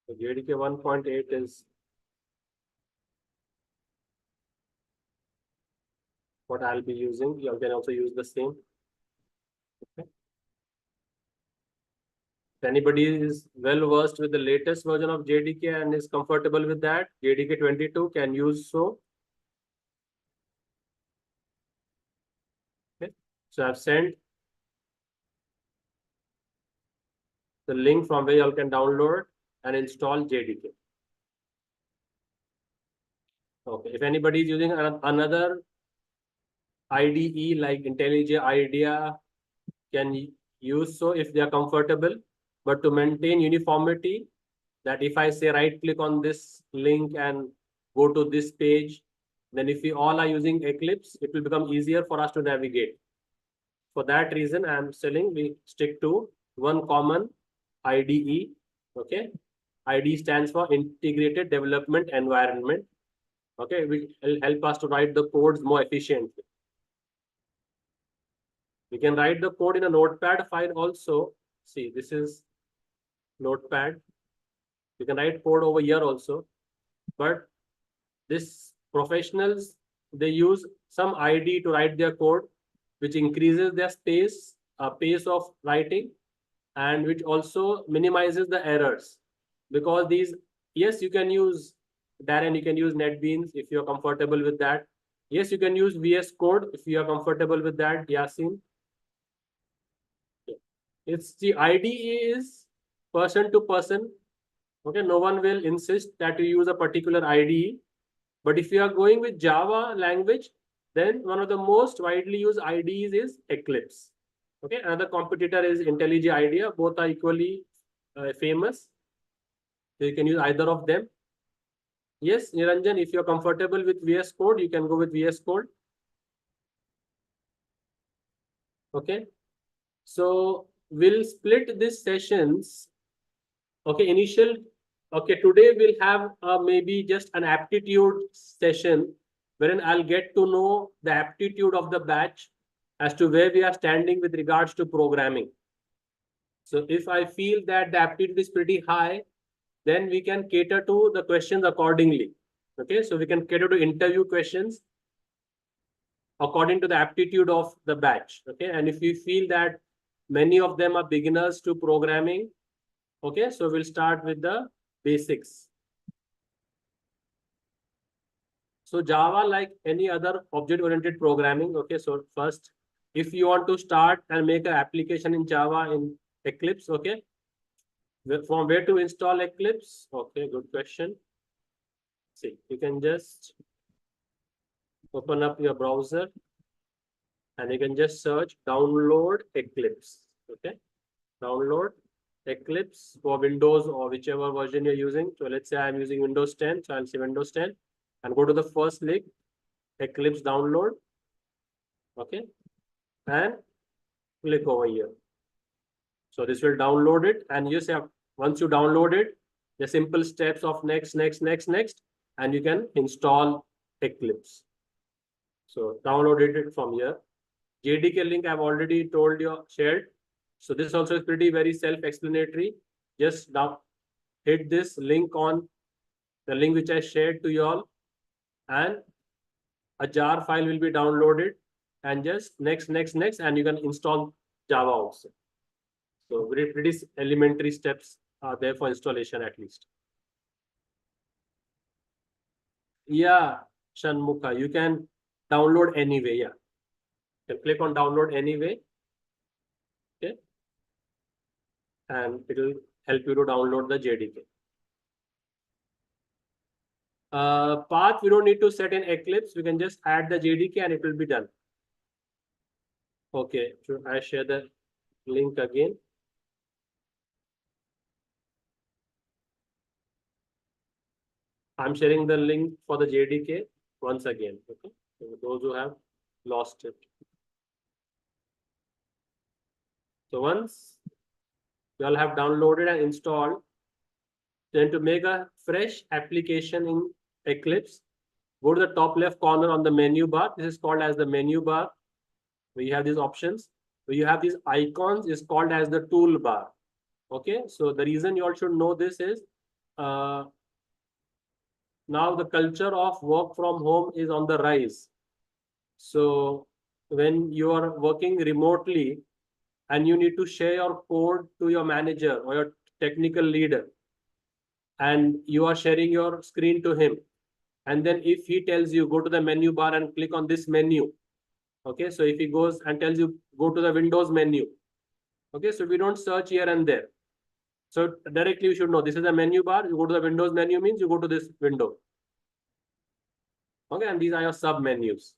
So JDK 1.8 is what I'll be using. You can also use the same. Okay. If anybody is well versed with the latest version of JDK and is comfortable with that, JDK 22 can use so. Okay. So I've sent the link from where you all can download and install JDK. Okay. If anybody is using another IDE like IntelliJ IDEA, can use so if they are comfortable. But to maintain uniformity, that if I say right click on this link and go to this page, then if we all are using Eclipse, it will become easier for us to navigate. For that reason, I am saying we stick to one common IDE. Okay. IDE stands for Integrated Development Environment. Okay, which will help us to write the codes more efficiently. We can write the code in a notepad file also. See, this is notepad. You can write code over here also. But this professionals, they use some IDE to write their code, which increases their pace of writing, and which also minimizes the errors. Because these, yes, you can use Darren, you can use NetBeans if you're comfortable with that. Yes, you can use VS Code if you are comfortable with that, Yasin. It's the IDE is person to person. Okay, no one will insist that you use a particular IDE. But if you are going with Java language, then one of the most widely used IDEs is Eclipse. Okay, another competitor is IntelliJ IDEA. Both are equally famous. So you can use either of them. Yes, Niranjan, if you're comfortable with VS Code, you can go with VS Code. Okay, so we'll split these sessions. Okay, today we'll have maybe just an aptitude session wherein I'll get to know the aptitude of the batch as to where we are standing with regards to programming. So if I feel that the aptitude is pretty high, then we can cater to the questions accordingly. Okay, so we can cater to interview questions according to the aptitude of the batch. Okay, and if we feel that many of them are beginners to programming, okay, so we'll start with the basics. So Java, like any other object-oriented programming, okay, so first, if you want to start and make an application in Java in Eclipse, okay, from where to install Eclipse? Okay, good question. See, you can just open up your browser and you can just search download Eclipse. Okay, download Eclipse for Windows or whichever version you're using. So let's say I'm using Windows 10, so I'll say Windows 10 and go to the first link, Eclipse download. Okay, and click over here. So this will download it, and you say once you download it, the simple steps of next, and you can install Eclipse. So download it from here. JDK link I've already told you, shared. So this also is pretty very self-explanatory. Just now hit this link on the link which I shared to you all, and a jar file will be downloaded, and just next, and you can install Java also. So pretty elementary steps are there for installation at least. Yeah, Shanmukha, you can download anyway. Yeah, you can click on download anyway. Okay, and it will help you to download the JDK. Path we don't need to set in Eclipse. We can just add the JDK and it will be done. Okay, so I share the link again. I'm sharing the link for the JDK once again. Okay, so those who have lost it. So once you all have downloaded and installed, then to make a fresh application in Eclipse, go to the top left corner on the menu bar. This is called as the menu bar. We have these options. Where you have these icons is called as the toolbar. Okay, so the reason you all should know this is now the culture of work from home is on the rise. So when you are working remotely and you need to share your code to your manager or your technical leader, and you are sharing your screen to him, and then if he tells you go to the menu bar and click on this menu, okay, so if he goes and tells you go to the Windows menu, okay, so we don't search here and there. So directly you should know this is a menu bar. You go to the Windows menu means you go to this window. Okay, and these are your sub menus.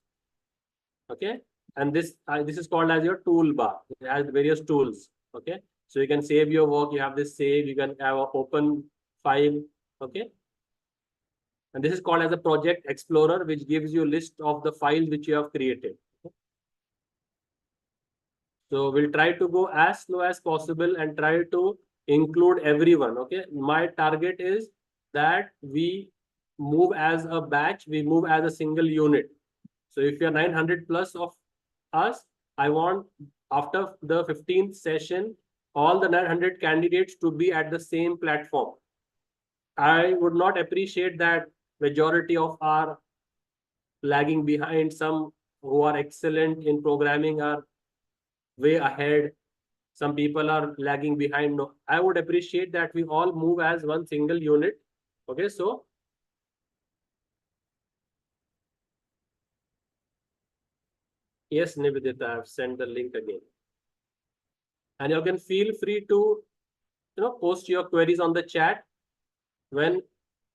Okay, and this is called as your toolbar. It has various tools. Okay, so you can save your work. You have this save. You can have an open file. Okay, and this is called as a project explorer, which gives you a list of the files which you have created. Okay? So we'll try to go as slow as possible and try to include everyone. Okay, my target is that we move as a batch, we move as a single unit. So if you're 900 plus of us, I want after the 15th session, all the 900 candidates to be at the same platform. I would not appreciate that majority of our lagging behind. Some who are excellent in programming are way ahead. Some people are lagging behind. No, I would appreciate that we all move as one single unit. Okay, so yes, Nivedita, I've sent the link again. And you can feel free to post your queries on the chat. When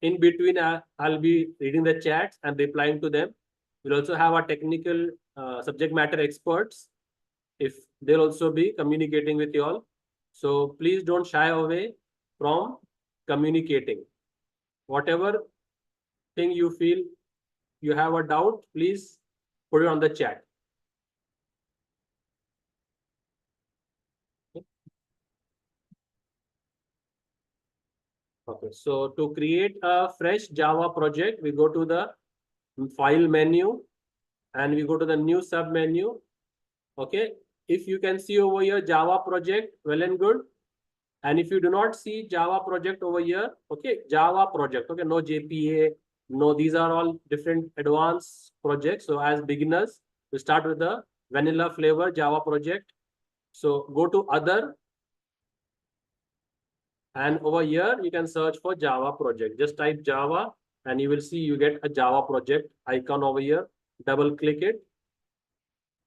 in between I'll be reading the chats and replying to them. We'll also have our technical subject matter experts, if they'll also be communicating with you all. So please don't shy away from communicating. Whatever thing you feel you have a doubt, please put it on the chat. Okay, so to create a fresh Java project, we go to the file menu and we go to the new sub menu. Okay, if you can see over here Java project, well and good. And if you do not see Java project over here, okay, Java project, okay, no JPA, no, these are all different advanced projects. So as beginners, we start with the vanilla flavor Java project. So go to other, and over here you can search for Java project. Just type Java and you will see you get a Java project icon over here. Double click it.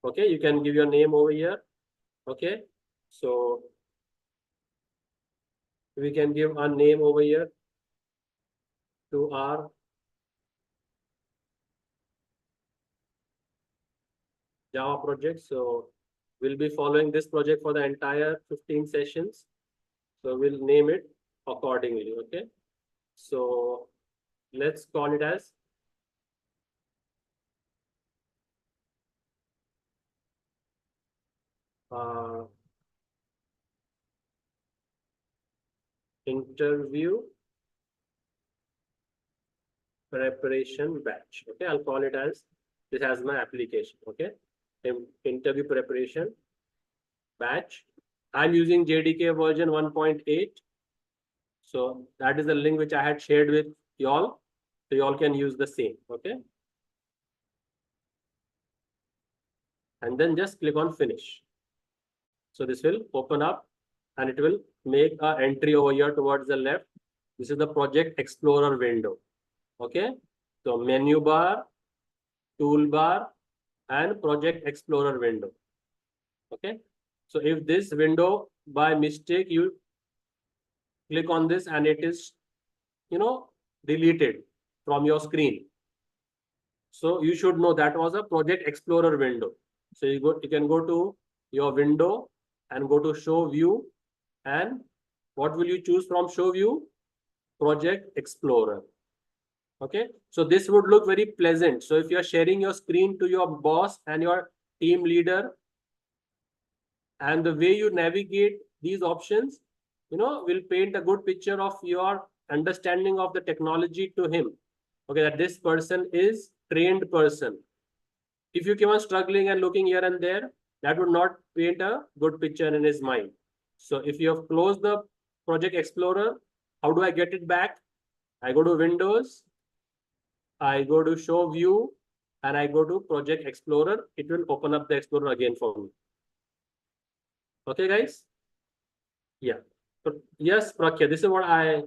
Okay, you can give your name over here. Okay, so we can give a name over here to our Java project. So we'll be following this project for the entire 15 sessions. So we'll name it accordingly. Okay, so let's call it as interview preparation batch. Okay, I'll call it as this as my application. Okay, interview preparation batch. I'm using JDK version 1.8. So that is the link which I had shared with y'all. So y'all can use the same. Okay, and then just click on finish. So this will open up and it will make an entry over here towards the left. This is the project explorer window. Okay, so menu bar, toolbar, and project explorer window. Okay, so if this window by mistake you click on this and it is deleted from your screen, so you should know that was a project explorer window. So you can go to your window and go to show view, and what will you choose from show view? Project explorer. Okay, so this would look very pleasant. So if you're sharing your screen to your boss and your team leader, and the way you navigate these options, will paint a good picture of your understanding of the technology to him. Okay, that this person is trained person. If you keep on struggling and looking here and there, that would not paint a good picture in his mind. So if you have closed the project explorer, how do I get it back? I go to Windows, I go to show view, and I go to Project Explorer, it will open up the Explorer again for me. Okay, guys? Yeah. So, yes, Prakya, this is what I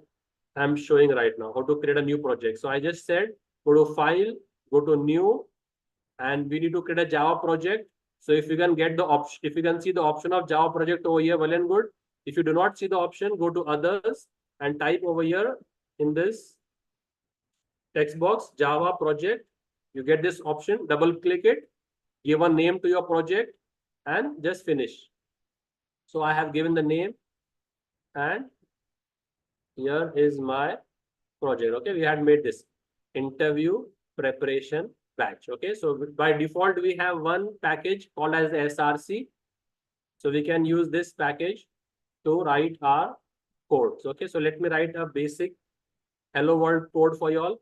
am showing right now, how to create a new project. So I just said, go to File, go to New, and we need to create a Java project. So if you can get the option, if you can see the option of Java project over here, well and good. If you do not see the option, go to Others and type over here in this text box, Java project. You get this option, double click it, give a name to your project, and just finish. So I have given the name, and here is my project. Okay, we had made this interview preparation batch. Okay, so by default, we have one package called as the SRC. So we can use this package to write our codes. Okay, so let me write a basic hello world code for you all.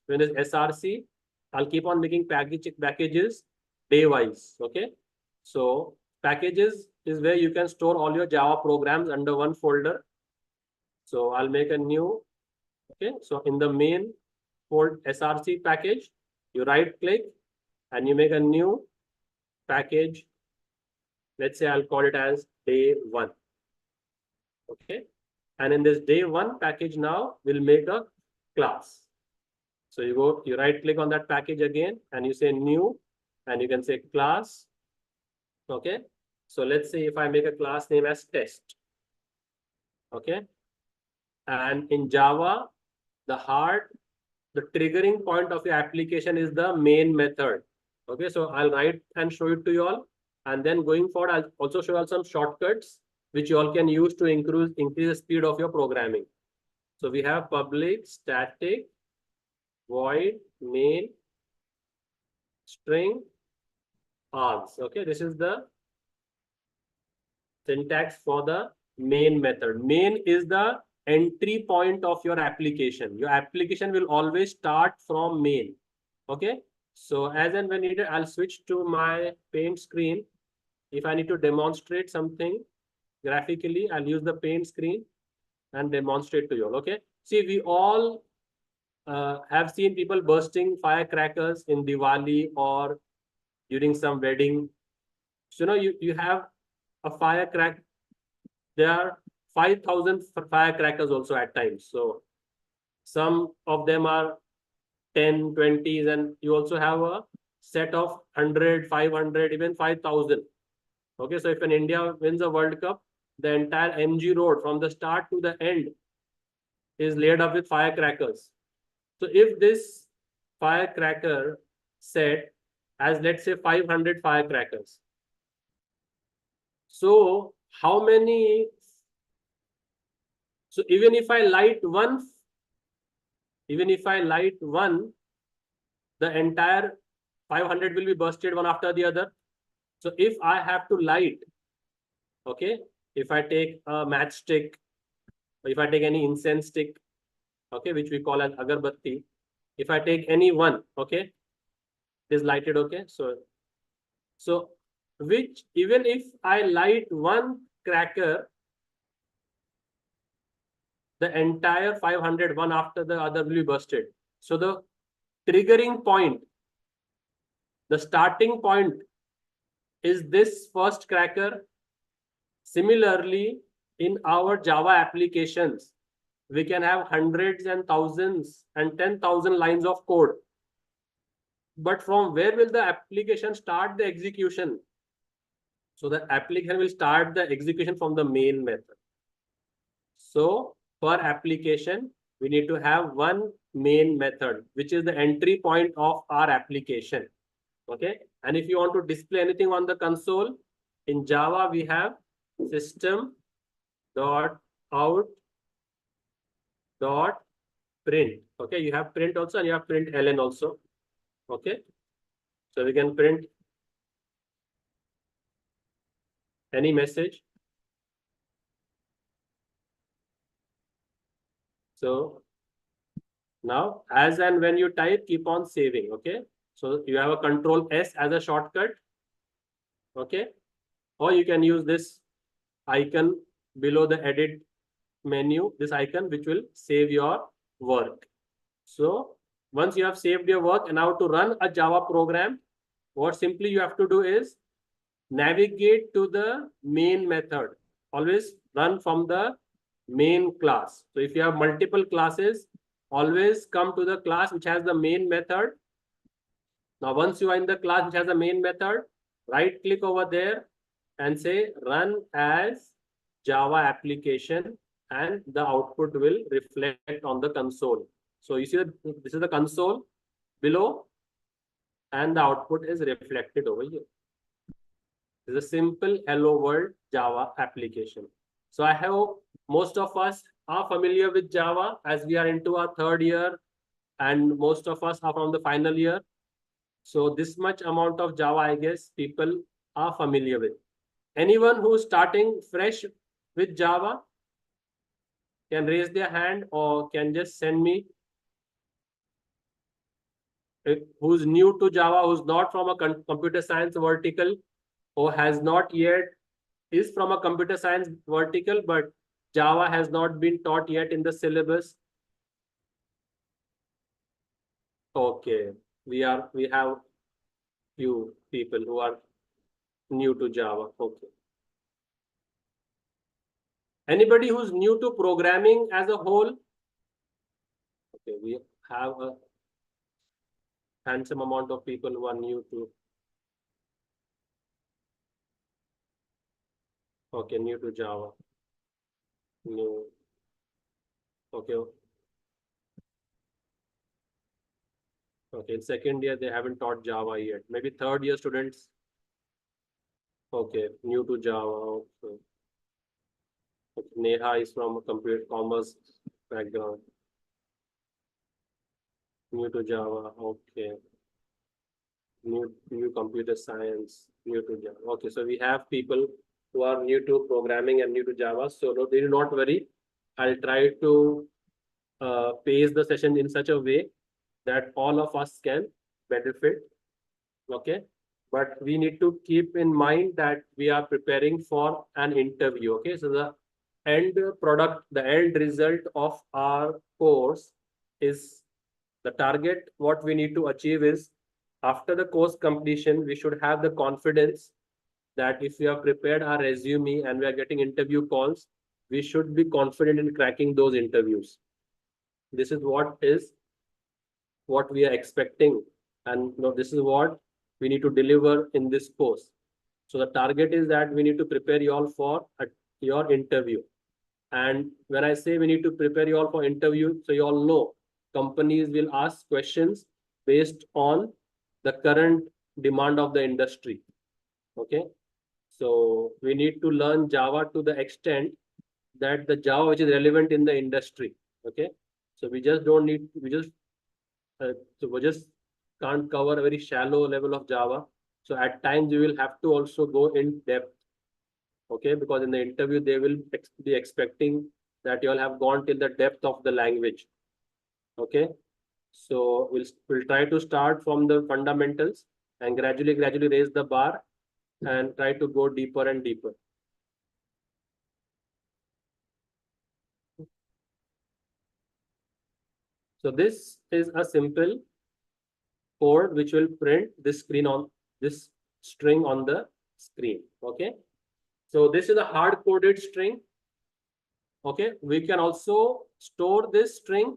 When is SRC, I'll keep on making packages day wise. Okay, so packages is where you can store all your Java programs under one folder. So I'll make a new. Okay, so in the main folder SRC package, you right click and you make a new package. Let's say I'll call it as day 1. Okay, and in this day 1 package now we'll make a class. So you right click on that package again and you say new, and you can say class. Okay, so let's say if I make a class name as test. Okay, and in Java, the triggering point of your application is the main method. Okay, so I'll write and show it to you all, and then going forward I'll also show you some shortcuts which you all can use to increase the speed of your programming. So we have public static void main string args. Okay, this is the syntax for the main method. Main is the entry point of your application. Your application will always start from main. Okay, so as and when needed, I'll switch to my paint screen. If I need to demonstrate something graphically, I'll use the paint screen and demonstrate to you all. Okay, see, we all have seen people bursting firecrackers in Diwali or during some wedding. So you have a firecracker. There are 5,000 firecrackers also at times. So some of them are 10, 20s, and you also have a set of 100, 500, even 5,000. Okay, so if an India wins a World Cup, the entire MG road from the start to the end is laid up with firecrackers. So if this firecracker set as, let's say, 500 firecrackers, so how many? So even if I light one, the entire 500 will be bursted one after the other. So if I have to light, okay, if I take a matchstick, or if I take any incense stick, okay, which we call as agarbatti, if I take any one, okay, it is lighted. Okay, so which, even if I light one cracker, the entire 500 one after the other will be bursted. So the triggering point, the starting point is this first cracker. Similarly, in our Java applications, we can have hundreds and thousands and 10,000 lines of code. But from where will the application start the execution? So the application will start the execution from the main method. So per application, we need to have one main method, which is the entry point of our application. Okay, and if you want to display anything on the console, in Java we have system dot out dot print. Okay, you have print also, and you have print ln also. Okay, so we can print any message. So now, as and when you type, keep on saving. Okay, so you have a Control S as a shortcut. Okay, or you can use this icon below the edit menu, this icon, which will save your work. So once you have saved your work and now to run a Java program, what simply you have to do is navigate to the main method. Always run from the main class. So if you have multiple classes, always come to the class which has the main method. Now, once you are in the class which has the main method, right click over there and say run as Java application, and the output will reflect on the console. So you see that this is the console below, and the output is reflected over here. It's a simple hello world Java application. So I hope most of us are familiar with Java as we are into our third year, and most of us are from the final year. So this much amount of Java, I guess people are familiar with. Anyone who's starting fresh with Java can raise their hand or can just send me. Who's new to Java, who's not from a computer science vertical, or has not yet, is from a computer science vertical, but Java has not been taught yet in the syllabus. Okay, we have few people who are new to Java. Okay. Anybody who's new to programming as a whole? Okay, we have a handsome amount of people who are new to. Okay, new to Java. New. Okay. Okay, in second year, they haven't taught Java yet. Maybe third year students. Okay, new to Java. Okay. Okay, Neha is from a computer commerce background. New to Java. Okay. New computer science. New to Java. Okay, so we have people who are new to programming and new to Java. So no, they do not worry. I'll try to pace the session in such a way that all of us can benefit. Okay, but we need to keep in mind that we are preparing for an interview. Okay, so the end product, the end result of our course is the target. What we need to achieve is after the course completion, we should have the confidence that if we have prepared our resume and we are getting interview calls, we should be confident in cracking those interviews. This is what we are expecting, and this is what we need to deliver in this course. So the target is that we need to prepare you all for your interview. And when I say we need to prepare you all for interview, so you all know companies will ask questions based on the current demand of the industry. Okay, so we need to learn Java to the extent that the Java which is relevant in the industry. Okay, so we just don't need, so we just can't cover a very shallow level of Java. So at times you will have to also go in depth. Okay, because in the interview they will be expecting that you all have gone till the depth of the language. Okay, so we'll try to start from the fundamentals and gradually raise the bar and try to go deeper and deeper. So this is a simple code which will print this string on the screen. Okay, so this is a hard coded string. Okay, we can also store this string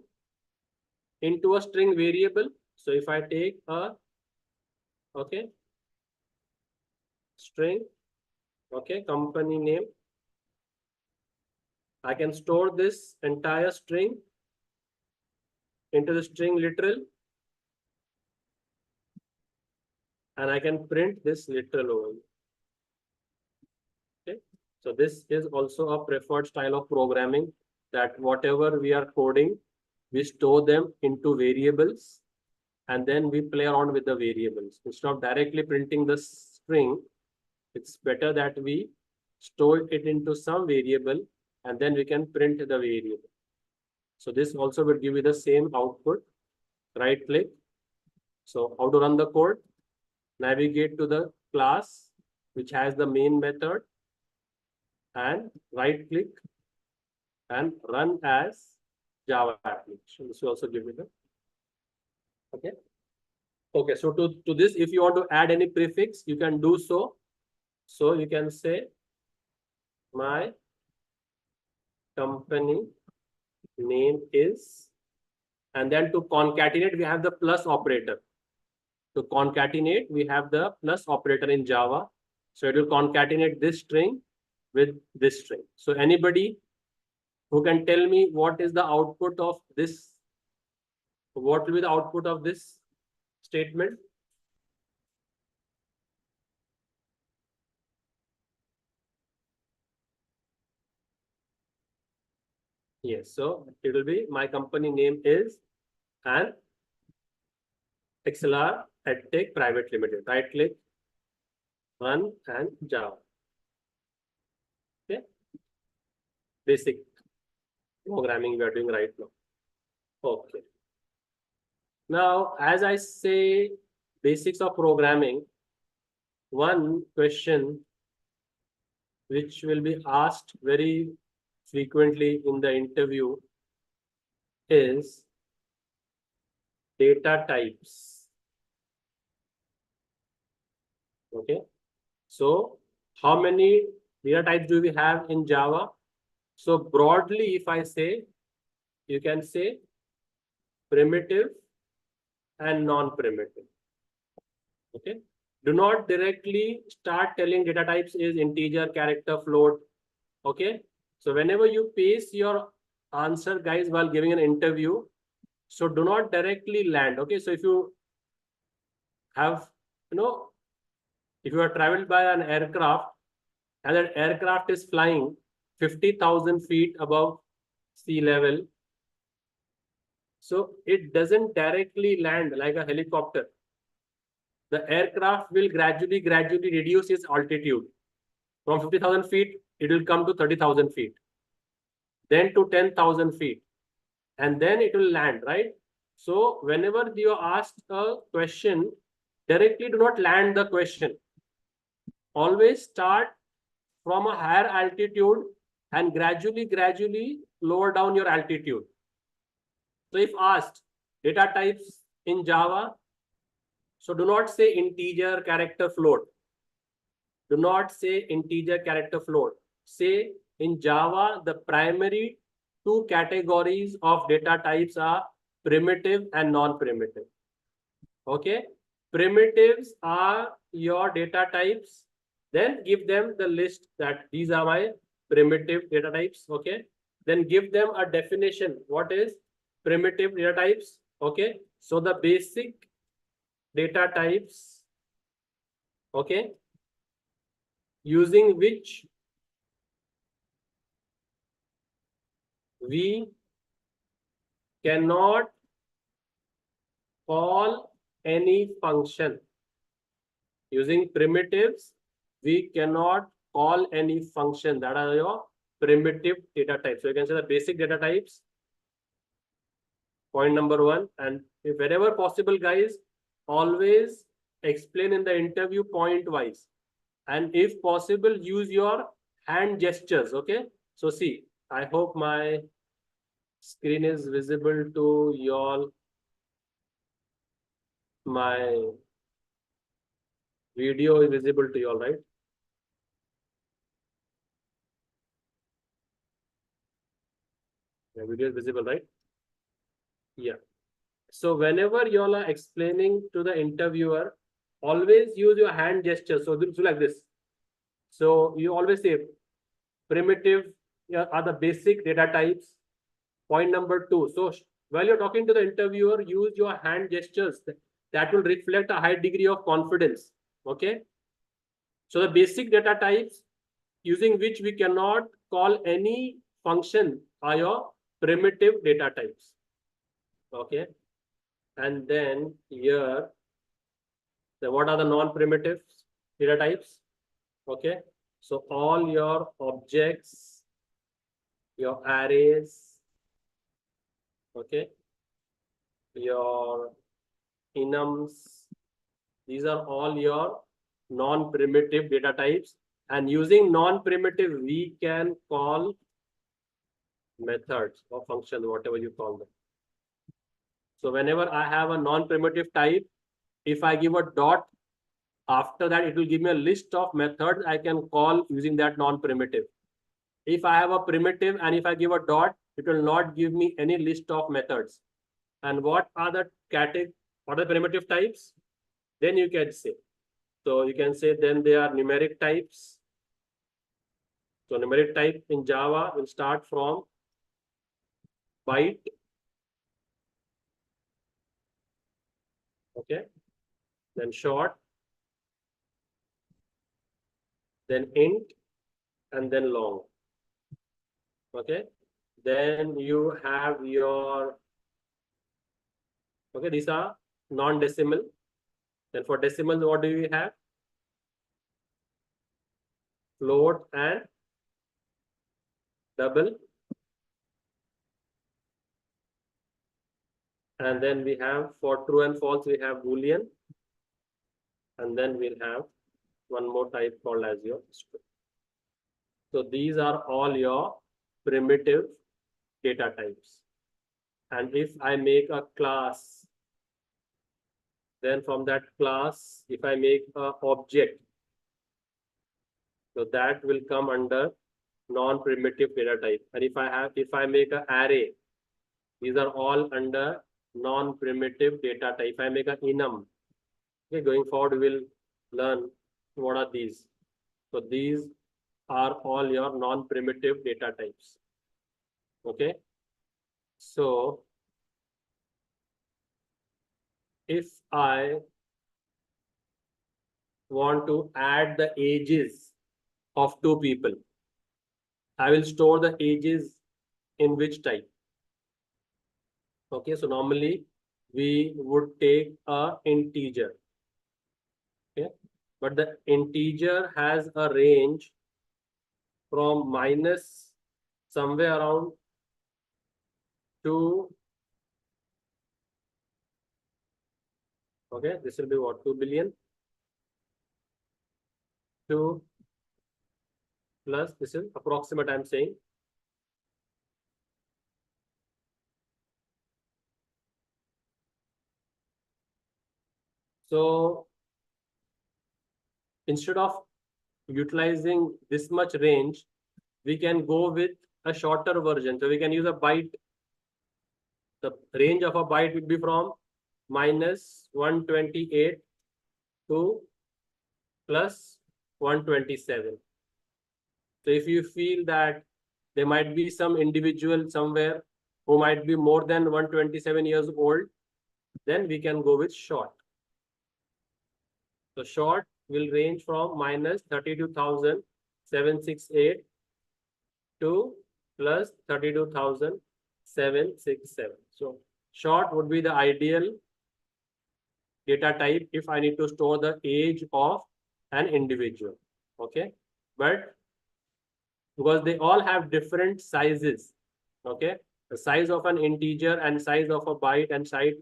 into a string variable. So if I take a string, company name, I can store this entire string into the string literal, and I can print this literal over here. Okay, so this is also a preferred style of programming, that whatever we are coding, we store them into variables and then we play around with the variables. Instead of directly printing the string, it's better that we store it into some variable and then we can print the variable. So this also will give you the same output. Right click. So how to run the code? Navigate to the class which has the main method and right click and run as Java application. This will also give you the Okay, so to this, if you want to add any prefix, you can do so. So you can say my company name is, and then to concatenate, we have the plus operator. To concatenate, we have the plus operator in Java. So it will concatenate this string with this string. So anybody who can tell me what is the output of this? What will be the output of this statement? Yes, so it will be my company name is and ExcelR EdTech Private Limited. Right click, run and Java. Okay, basic programming we are doing right now. Okay. Now, as I say, basics of programming, one question which will be asked very frequently in the interview is data types. Okay, so how many data types do we have in Java? So broadly, if I say, you can say primitive and non-primitive. Okay, do not directly start telling data types is integer, character, float. Okay, so whenever you paste your answer, guys, while giving an interview, so do not directly land. Okay, so if you have, if you are traveled by an aircraft and that aircraft is flying 50,000 feet above sea level, so it doesn't directly land like a helicopter. The aircraft will gradually reduce its altitude. From 50,000 feet, it will come to 30,000 feet, then to 10,000 feet, and then it will land, right? So whenever you are asked a question, directly do not land the question. Always start from a higher altitude and gradually lower down your altitude. So if asked data types in Java, so do not say integer, character, float. Do not say integer, character, float. Say in Java, the primary two categories of data types are primitive and non-primitive. Okay, primitives are your data types. Then give them the list that these are my primitive data types. Okay, then give them a definition. What is primitive data types? Okay, so the basic data types, okay, using which we cannot call any function. Using primitives, we cannot call any function. That are your primitive data types. So you can say the basic data types, point number one. And if wherever possible, guys, always explain in the interview point wise. And if possible, use your hand gestures. Okay, so see, I hope my screen is visible to you all. My video is visible to you all, right? The video is visible, right? Yeah. So whenever you all are explaining to the interviewer, always use your hand gesture. So do like this. So you always say primitive are the basic data types. Point number two. So while you're talking to the interviewer, use your hand gestures. That will reflect a high degree of confidence. Okay. So the basic data types using which we cannot call any function are your primitive data types. Okay. And then here, what are the non-primitive data types? Okay. So all your objects, your arrays, okay, your enums, these are all your non-primitive data types. And using non-primitive, we can call methods or functions, whatever you call them. So whenever I have a non-primitive type, if I give a dot, after that, it will give me a list of methods I can call using that non-primitive. If I have a primitive and if I give a dot, it will not give me any list of methods. And what are the what are the primitive types? Then you can say. So you can say then they are numeric types. So numeric type in Java will start from byte. Okay. Then short. Then int, and then long. Okay. Then you have your, okay, these are non-decimal. Then for decimal, what do we have? Float and double. And then we have for true and false, we have Boolean. And then we'll have one more type called as your string. So these are all your primitive data types. And if I make a class, then from that class, if I make an object, so that will come under non-primitive data type. And if I make an array, these are all under non-primitive data type. If I make an enum, okay, going forward, we will learn what are these. So these are all your non-primitive data types. Okay. So if I want to add the ages of two people, I will store the ages in which type? Okay, so normally we would take a integer. Okay, but the integer has a range from minus somewhere around to, okay, this will be what, 2 billion, to plus, this is approximate I'm saying. So instead of utilizing this much range, we can go with a shorter version. So we can use a byte. The range of a byte would be from minus 128 to plus 127. So if you feel that there might be some individual somewhere who might be more than 127 years old, then we can go with short. So short will range from minus 32,768 to plus 32,767. So short would be the ideal data type if I need to store the age of an individual. Okay, but because they all have different sizes. Okay, the size of an integer and size of a byte and size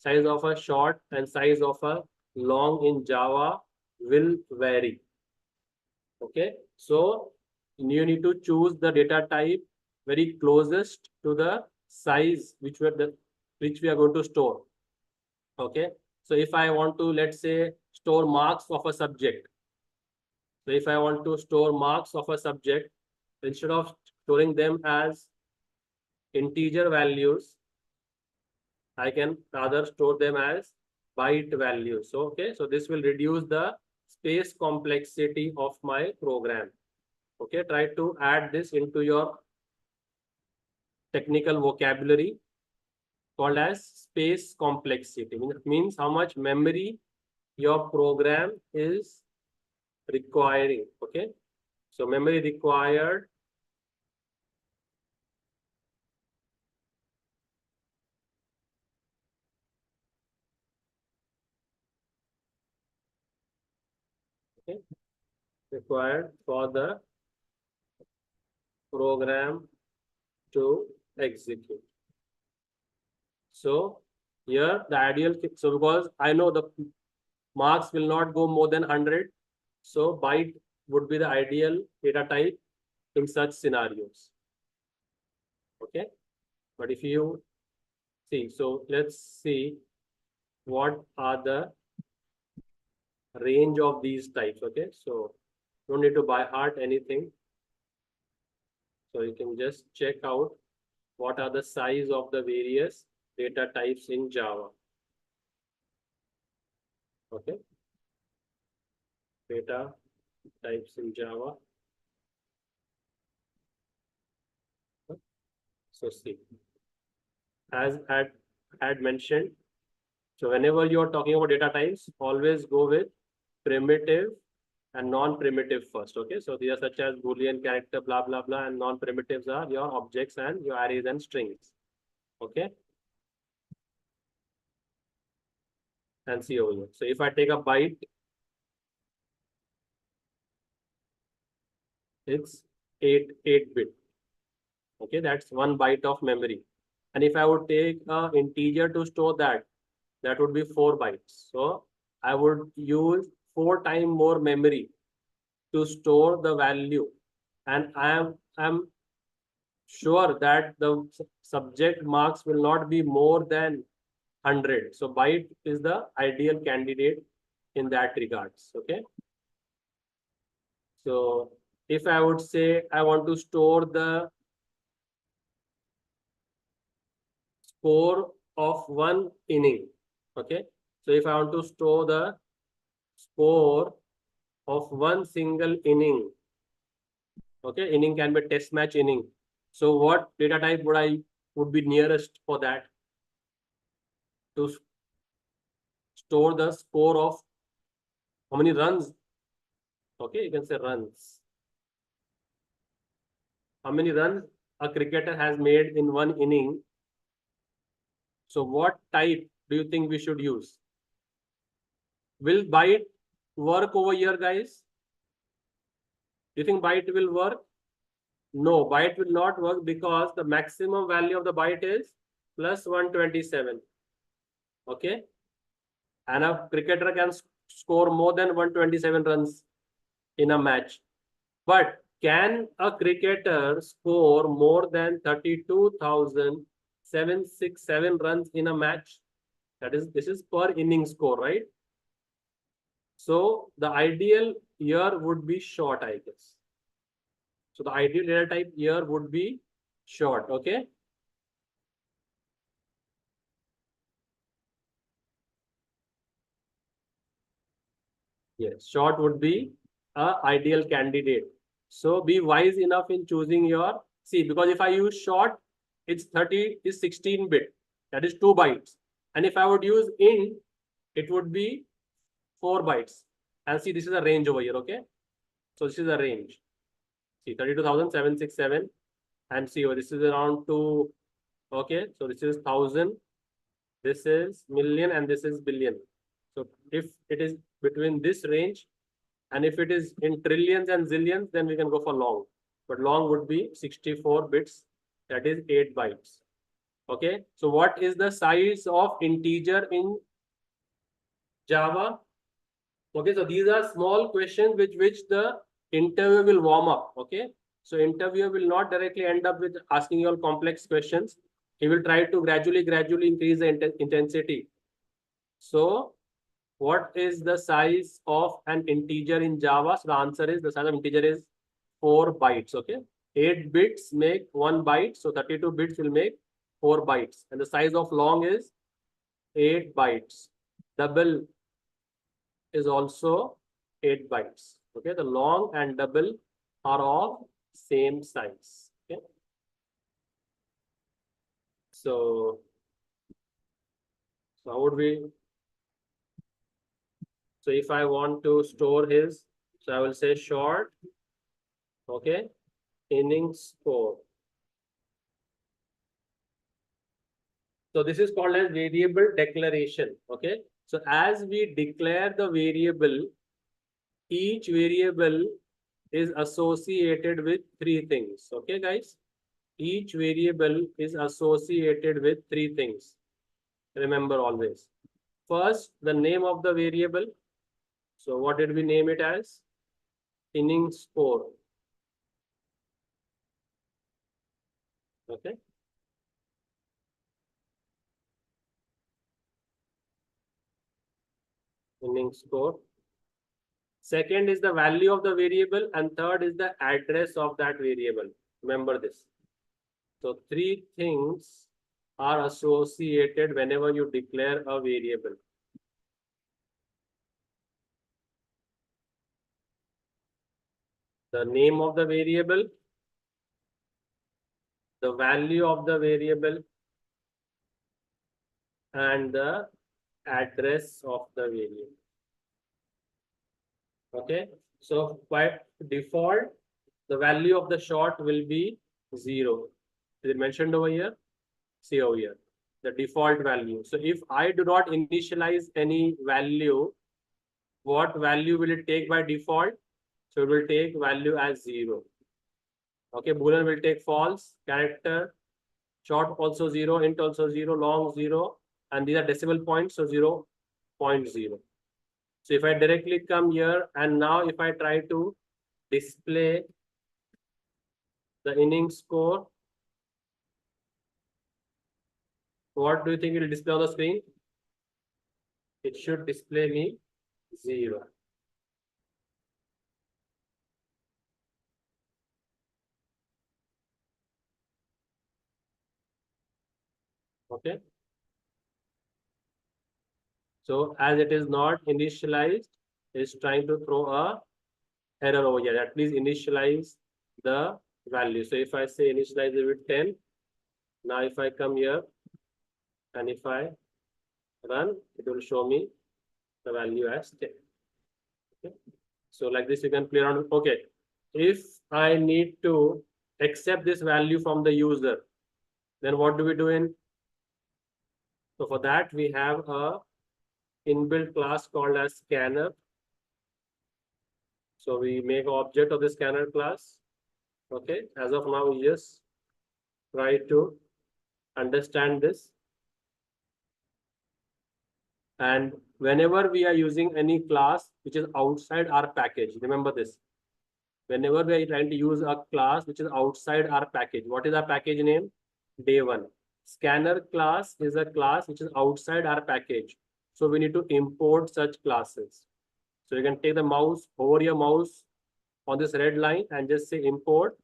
of a short and size of a long in Java will vary. Okay, so you need to choose the data type very closest to the size which we are going to store. Okay, so if I want to, let's say, store marks of a subject. So if I want to store marks of a subject, instead of storing them as integer values, I can rather store them as byte values. So, okay, so this will reduce the space complexity of my program. Okay, try to add this into your technical vocabulary called as space complexity. It means how much memory your program is requiring. Okay, so memory required required for the program to execute. So here the ideal, so because I know the marks will not go more than 100, so byte would be the ideal data type in such scenarios. Okay, but if you see, so let's see what are the range of these types. Okay, so don't need to by heart anything. So you can just check out what are the size of the various data types in Java. Okay, data types in Java. So see, as had mentioned, so whenever you are talking about data types, always go with primitive and non-primitive first. Okay, so these are such as Boolean, character, blah blah blah, and non-primitives are your objects and your arrays and strings. Okay, and see over here. So if I take a byte, it's 8 bit. Okay, that's 1 byte of memory. And if I would take an integer to store that, that would be 4 bytes. So I would use 4 times more memory to store the value. And I'm sure that the subject marks will not be more than 100. So byte is the ideal candidate in that regards. Okay. So if I would say I want to store the score of one inning. Okay. So if I want to store the score of one single inning, okay, inning can be test match inning. So what data type would be nearest for that to store the score of how many runs? Okay, you can say runs. How many runs a cricketer has made in one inning? So what type do you think we should use? Will byte work over here, guys? Do you think byte will work? No, byte will not work because the maximum value of the byte is plus 127. Okay. And a cricketer can score more than 127 runs in a match. But can a cricketer score more than 32,767 runs in a match? This is per inning score, right? So the ideal year would be short, I guess. So the ideal data type year would be short. Okay. Yes, short would be a ideal candidate. So be wise enough in choosing your, see, because if I use short, it's 30 is 16 bit. That is 2 bytes. And if I would use int, it would be 4 bytes. And see, this is a range over here. Okay. So this is a range. See, 32,767. And see, this is around 2. Okay. So this is 1,000. This is million and this is billion. So if it is between this range, and if it is in trillions and zillions, then we can go for long. But long would be 64 bits. That is 8 bytes. Okay. So what is the size of integer in Java? Okay. So these are small questions which the interviewer will warm up. Okay. So interviewer will not directly end up with asking you all complex questions. He will try to gradually increase the intensity. So what is the size of an integer in Java? So the answer is the size of integer is 4 bytes. Okay. 8 bits make 1 byte. So 32 bits will make 4 bytes. And the size of long is 8 bytes. Double is also 8 bytes. Okay. The long and double are of same size. Okay. So how would we? So if I want to store his, so I will say short. Okay. Inning score. So this is called as variable declaration. Okay. So as we declare the variable, each variable is associated with 3 things. Okay, guys. Each variable is associated with 3 things. Remember always. First, the name of the variable. So what did we name it as? Inning score. Okay. Inning score. Second is the value of the variable, and third is the address of that variable. Remember this. So three things are associated whenever you declare a variable. The name of the variable, the value of the variable, and the address of the variable. Okay, so by default, the value of the short will be 0. Is it mentioned over here? See over here, the default value. So if I do not initialize any value, what value will it take by default? So it will take value as 0. Okay, Boolean will take false, character, short also 0, int also 0, long 0, and these are decimal points, so 0.0. So if I directly come here, and now if I try to display the inning score, what do you think it will display on the screen? It should display me 0. Okay. So as it is not initialized, it's trying to throw a error over here. That please initialize the value. So if I say initialize it with 10, now if I come here and if I run, it will show me the value as 10. Okay. So like this, you can play around. Okay. If I need to accept this value from the user, then what do we do in? So for that, we have a inbuilt class called as scanner. So we make an object of the scanner class. Okay, as of now, we just try to understand this. And whenever we are using any class which is outside our package, remember this. Whenever we are trying to use a class which is outside our package, what is our package name? Day one. Scanner class is a class which is outside our package. So we need to import such classes. So you can take the mouse, over your mouse on this red line and just say import,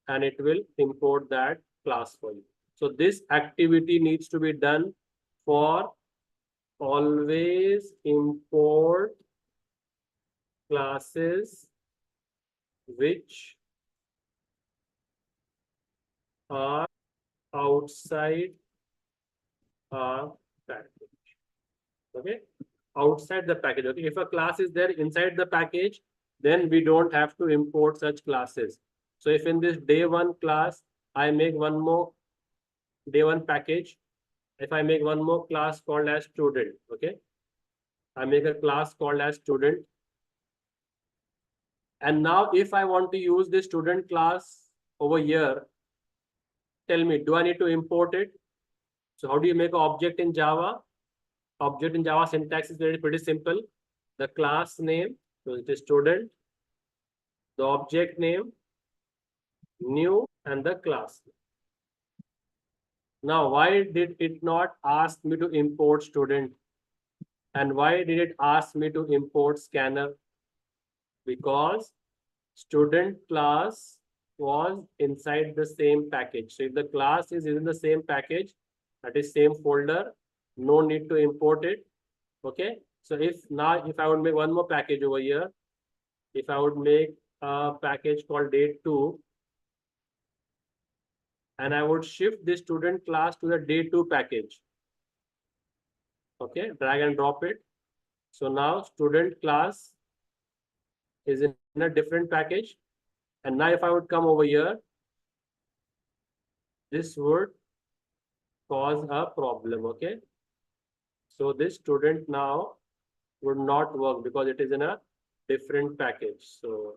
and it will import that class for you. So this activity needs to be done for always import classes which are outside our package. Okay, outside the package. Okay, if a class is there inside the package, then we don't have to import such classes. So if in this day one class, I make one more day one package, if I make one more class called as student, okay, I make a class called as student. And now if I want to use this student class over here, tell me, do I need to import it? So how do you make an object in Java? Object in Java syntax is pretty simple. The class name, so it is student, the object name, new, and the class. Now, why did it not ask me to import student? And why did it ask me to import scanner? Because student class was inside the same package. So if the class is in the same package, that is same folder, no need to import it. Okay. So if I would make one more package over here, if I would make a package called day2, and I would shift this student class to the day2 package. Okay, drag and drop it. So now student class is in a different package. And now if I would come over here, this would cause a problem. Okay. So this student now would not work because it is in a different package. So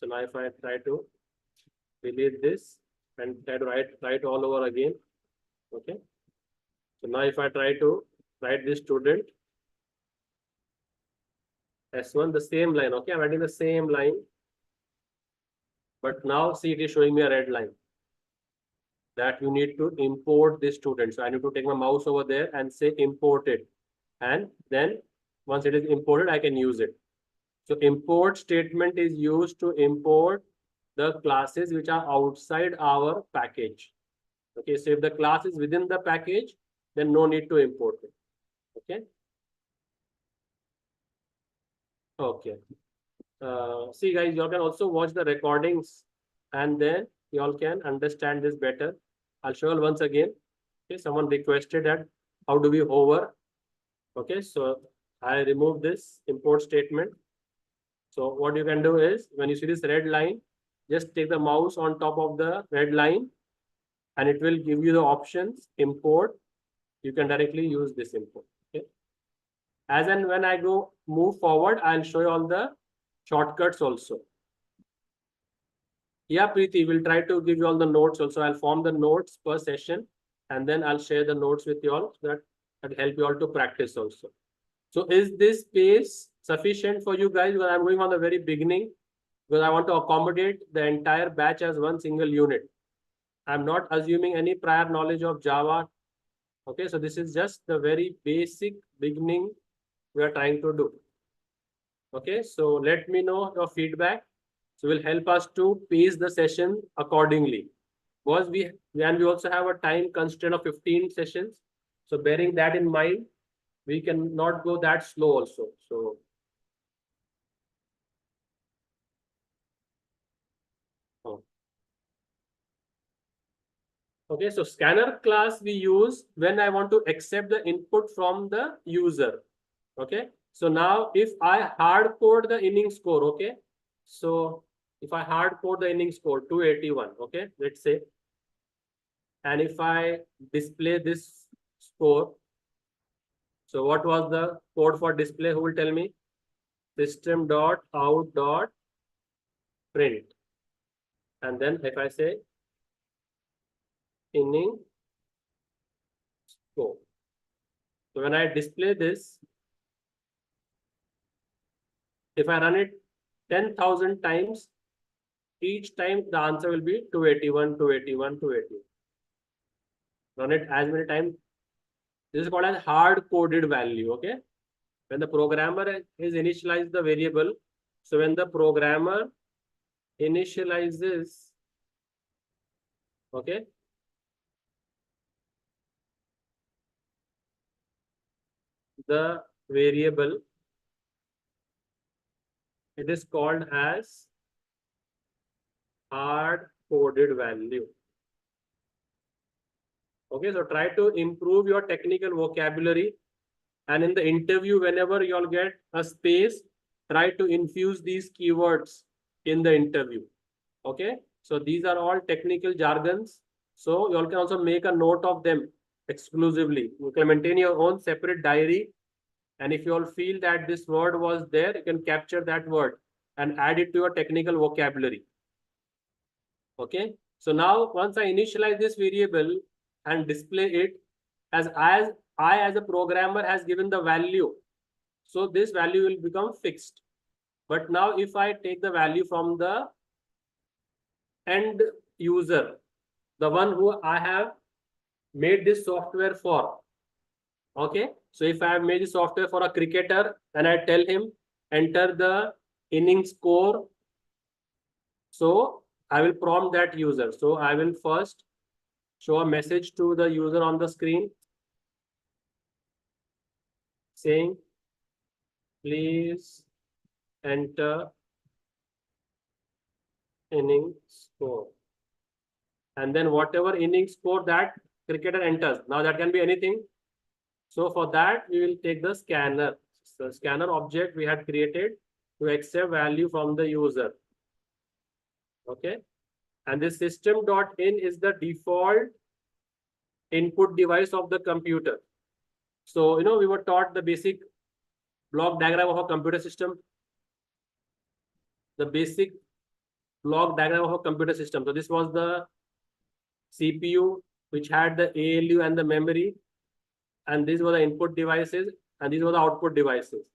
now if I try to delete this and try to write all over again. Okay. So now if I try to write this student S1, the same line. Okay, I'm writing the same line. But now see, it is showing me a red line that you need to import this student. So I need to take my mouse over there and say import it. And then once it is imported, I can use it. So import statement is used to import the classes which are outside our package. Okay, so if the class is within the package, then no need to import it. Okay. Okay. See guys, you all can also watch the recordings and then you all can understand this better. I'll show you once again. Okay, someone requested that how do we hover? Okay, so I remove this import statement. So what you can do is when you see this red line, just take the mouse on top of the red line and it will give you the options import. You can directly use this import. Okay. As and when I go move forward, I'll show you all the shortcuts also. Yeah, Preeti, we'll try to give you all the notes also. I'll form the notes per session and then I'll share the notes with you all so that will help you all to practice also. So is this space sufficient for you guys? Because I'm going on the very beginning because I want to accommodate the entire batch as one single unit. I'm not assuming any prior knowledge of Java. Okay, so this is just the very basic beginning we are trying to do. Okay, so let me know your feedback. So will help us to pace the session accordingly. Because we also have a time constraint of 15 sessions. So bearing that in mind, we cannot go that slow also. So okay, so scanner class we use when I want to accept the input from the user. Okay, so now if I hard code the inning score, okay, so if I hard code the inning score 281, okay, let's say, and if I display this score, so what was the code for display? Who will tell me? System.out.print, and then if I say inning score, so when I display this, if I run it 10,000 times, each time the answer will be 281, 281, 281. Run it as many times. This is called as hard-coded value, okay? When the programmer is initialized the variable, so when the programmer initializes, okay, the variable, it is called as hard-coded value. Okay, so try to improve your technical vocabulary. And in the interview, whenever you all get a space, try to infuse these keywords in the interview. Okay, so these are all technical jargons. So you all can also make a note of them exclusively. You can maintain your own separate diary. And if you all feel that this word was there, you can capture that word and add it to your technical vocabulary. Okay, so now once I initialize this variable and display it as I as a programmer has given the value, so this value will become fixed. But now if I take the value from the end user, the one who I have made this software for, okay, so if I have made the software for a cricketer and I tell him enter the inning score, so I will prompt that user. So I will first show a message to the user on the screen saying, please enter inning score. And then whatever inning score that cricketer enters, now that can be anything. So for that, we will take the scanner. So scanner object we had created to accept value from the user. Okay. And this system.in is the default input device of the computer. So, you know, we were taught the basic block diagram of a computer system. The basic block diagram of a computer system. So this was the CPU, which had the ALU and the memory. And these were the input devices and these were the output devices.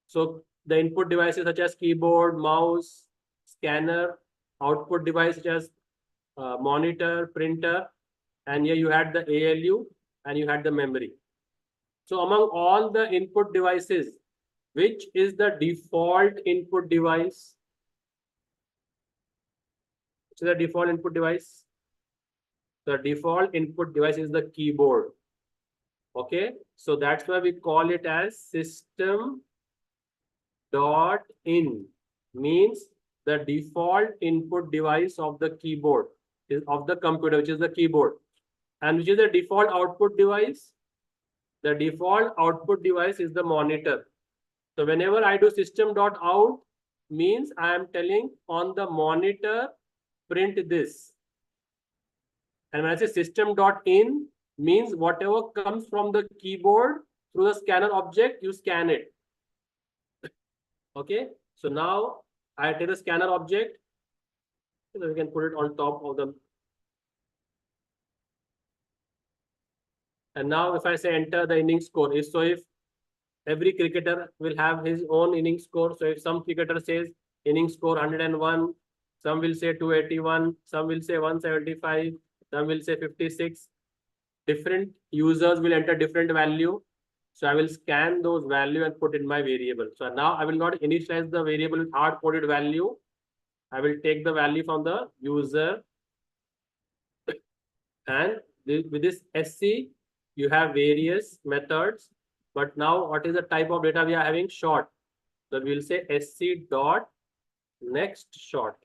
So the input devices such as keyboard, mouse, scanner, output device such as monitor, printer, and here you had the ALU and you had the memory. So among all the input devices, which is the default input device? Which is the default input device? The default input device is the keyboard. Okay, so that's why we call it as system dot in, means the default input device of the keyboard is of the computer, which is the keyboard. And which is the default output device? The default output device is the monitor. So whenever I do system dot out, means I am telling on the monitor print this. And when I say system dot in, means whatever comes from the keyboard through the scanner object, you scan it. Okay, so now I take the scanner object, so we can put it on top of the. And now if I say enter the inning score, is so if every cricketer will have his own inning score. So if some cricketer says inning score 101, some will say 281, some will say 175, some will say 56. Different users will enter different value. So I will scan those value and put in my variable. So now I will not initialize the variable with hard-coded value. I will take the value from the user. And with this SC, you have various methods. But now what is the type of data we are having? Short. So we will say SC dot next short.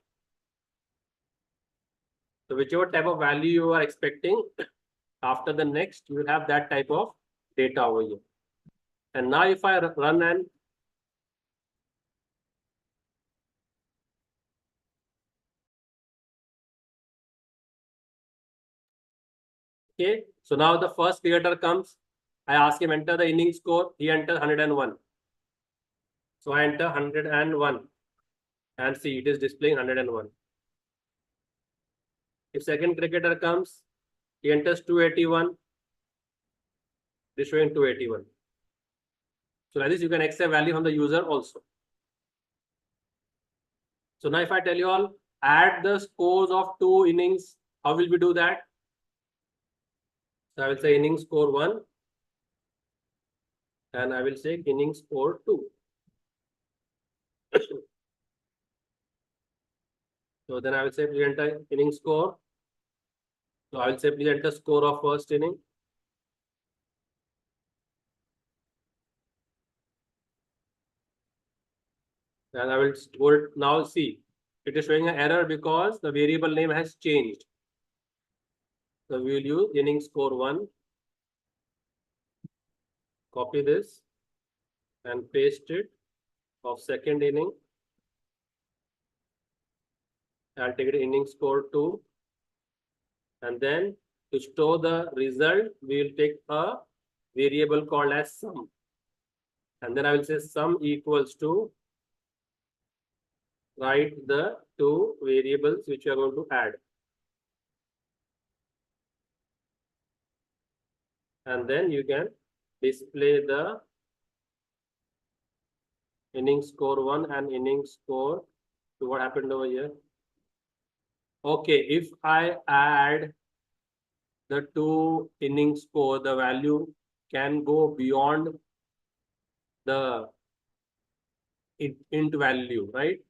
So whichever type of value you are expecting, after the next, you will have that type of data over here. And now if I run an okay, so now the first cricketer comes. I ask him enter the inning score. He enters 101. So I enter 101 and see it is displaying 101. If second cricketer comes, he enters 281. It is showing 281. So like this, you can accept value from the user also. So now if I tell you all, add the scores of 2 innings, how will we do that? So I will say inning score 1 and I will say inning score 2. So then I will say please enter inning score. So I will say please enter score of first inning. And I will store now see it is showing an error because the variable name has changed. So we will use inning score 1. Copy this and paste it of second inning. I'll take it inning score 2. And then to store the result, we will take a variable called as sum. And then I will say sum equals to write the 2 variables which you are going to add. And then you can display the inning score 1 and inning score 2. What happened over here? Okay, if I add the 2 inning score, the value can go beyond the int value, right?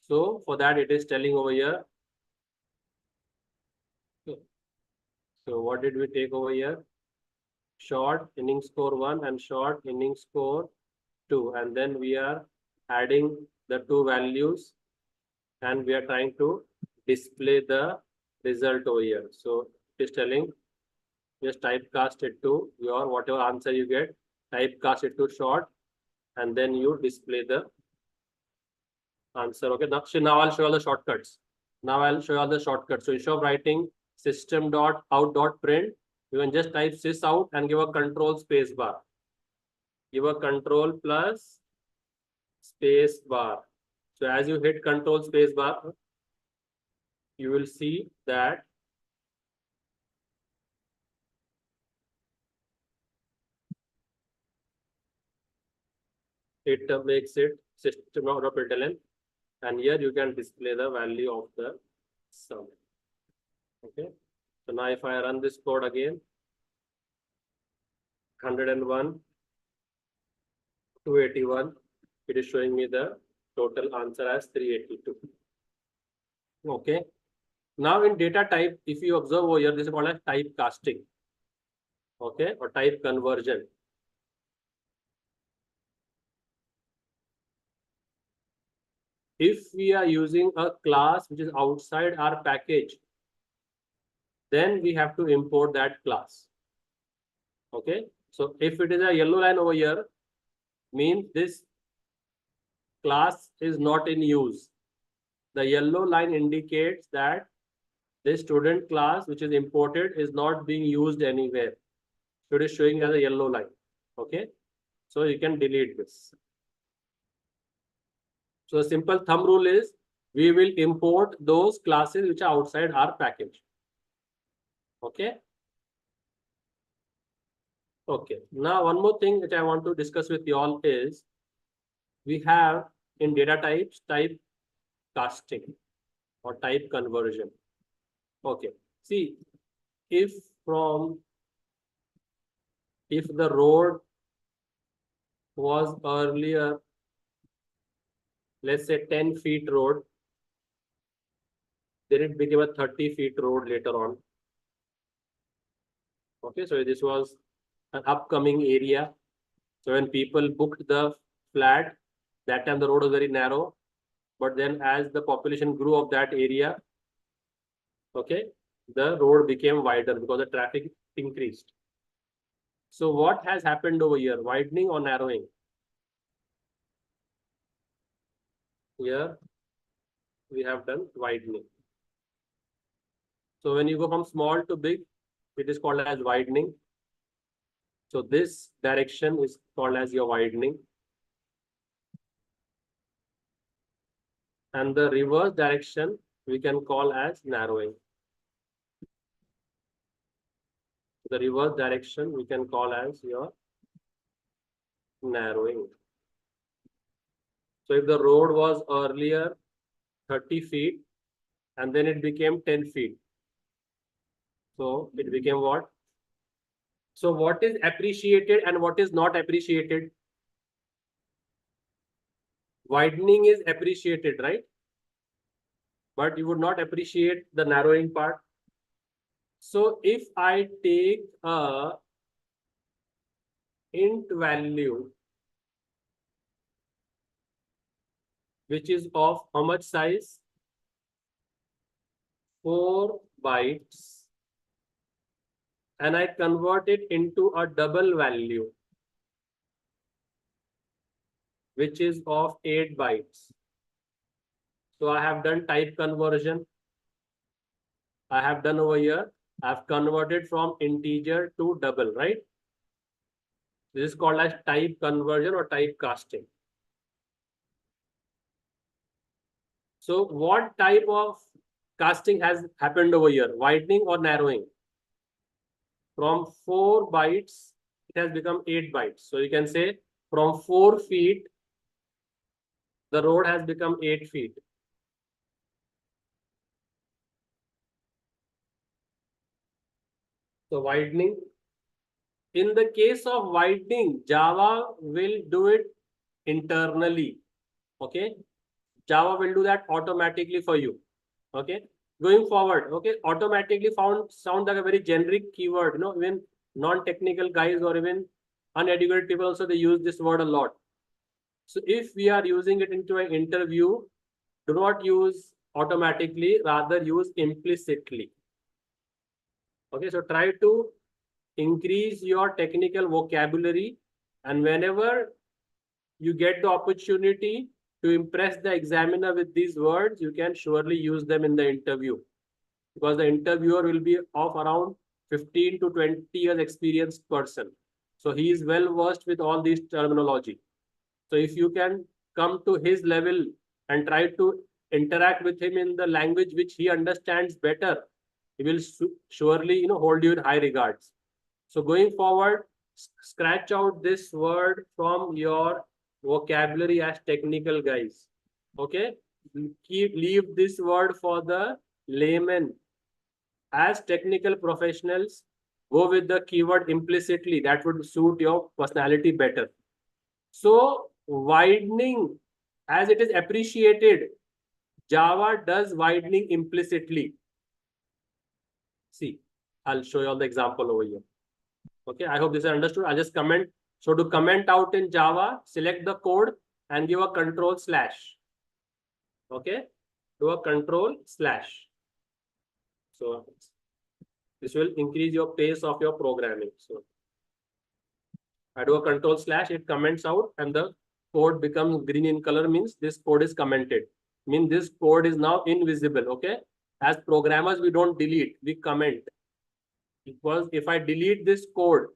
So for that, it is telling over here. So what did we take over here? Short inning score 1 and short inning score 2. And then we are adding the 2 values and we are trying to display the result over here. So it is telling just typecast it to your whatever answer you get, typecast it to short, and then you display the answer. Okay, now I'll show you all the shortcuts. Now I'll show you all the shortcuts. So instead of writing system.out.print, you can just type sysout and give a control space bar. Give a control plus space bar. So as you hit control space bar, you will see that it makes it system.println, and here you can display the value of the sum. Okay, so now if I run this code again, 101, 281, It is showing me the total answer as 382. Okay. Now in data type, if you observe over here, this is called as type casting. Okay, or type conversion. If we are using a class which is outside our package, then we have to import that class. Okay, so if it is a yellow line over here, means this class is not in use. The yellow line indicates that this student class which is imported is not being used anywhere. So it is showing as a yellow line. Okay, so you can delete this. So the simple thumb rule is we will import those classes which are outside our package. Okay. Okay. Now one more thing which I want to discuss with you all is we have in data types type casting or type conversion. Okay. See, if the road was earlier, let's say 10 feet road, then it became a 30 feet road later on. Okay, so this was an upcoming area. So when people booked the flat, that time the road was very narrow. But then as the population grew of that area, okay, the road became wider because the traffic increased. So what has happened over here? Widening or narrowing? Here we have done widening. So when you go from small to big, it is called as widening. So this direction is called as your widening. And the reverse direction we can call as narrowing. The reverse direction we can call as your narrowing. So if the road was earlier 30 feet and then it became 10 feet. So it became what? So what is appreciated and what is not appreciated? Widening is appreciated, right? But you would not appreciate the narrowing part. So if I take a int value, which is of how much size? 4 bytes. And I convert it into a double value, which is of 8 bytes. So I have done type conversion. I have done over here. I've converted from integer to double, right? This is called as type conversion or type casting. So what type of casting has happened over here? Widening or narrowing? From 4 bytes, it has become 8 bytes. So you can say from 4 feet, the road has become 8 feet. So widening. In the case of widening, Java will do it internally. Okay. Java will do that automatically for you. Okay. Going forward, okay, automatically sound like a very generic keyword. You know, even non-technical guys or even uneducated people also, they use this word a lot. So if we are using it into an interview, do not use automatically, rather use implicitly. Okay, so try to increase your technical vocabulary, and whenever you get the opportunity to impress the examiner with these words, you can surely use them in the interview, because the interviewer will be of around 15 to 20 years experienced person. So he is well versed with all these terminology. So if you can come to his level and try to interact with him in the language which he understands better, he will surely, hold you in high regards. So going forward, scratch out this word from your vocabulary as technical guys. Okay, leave this word for the layman. As technical professionals, go with the keyword implicitly. That would suit your personality better. So widening, as it is appreciated, Java does widening implicitly. See, I'll show you all the example over here. Okay, I hope this is understood. I'll just comment. So to comment out in Java, select the code and give a control slash. Okay, do a control slash. So this will increase your pace of your programming. So I do a control slash, it comments out and the code becomes green in color, means this code is commented. Means this code is now invisible. Okay, as programmers, we don't delete, we comment. Because if I delete this code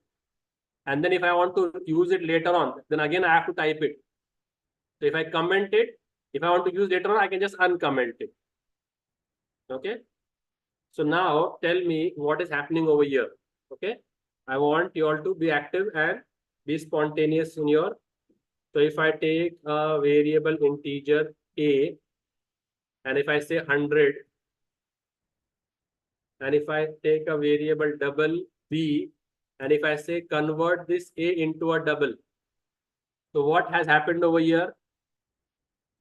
and then if I want to use it later on, then again I have to type it. So if I comment it, if I want to use later on, I can just uncomment it. Okay. So now tell me what is happening over here. Okay. I want you all to be active and be spontaneous in your. So if I take a variable integer a, and if I say 100, and if I take a variable double b, and if I say convert this a into a double. So what has happened over here?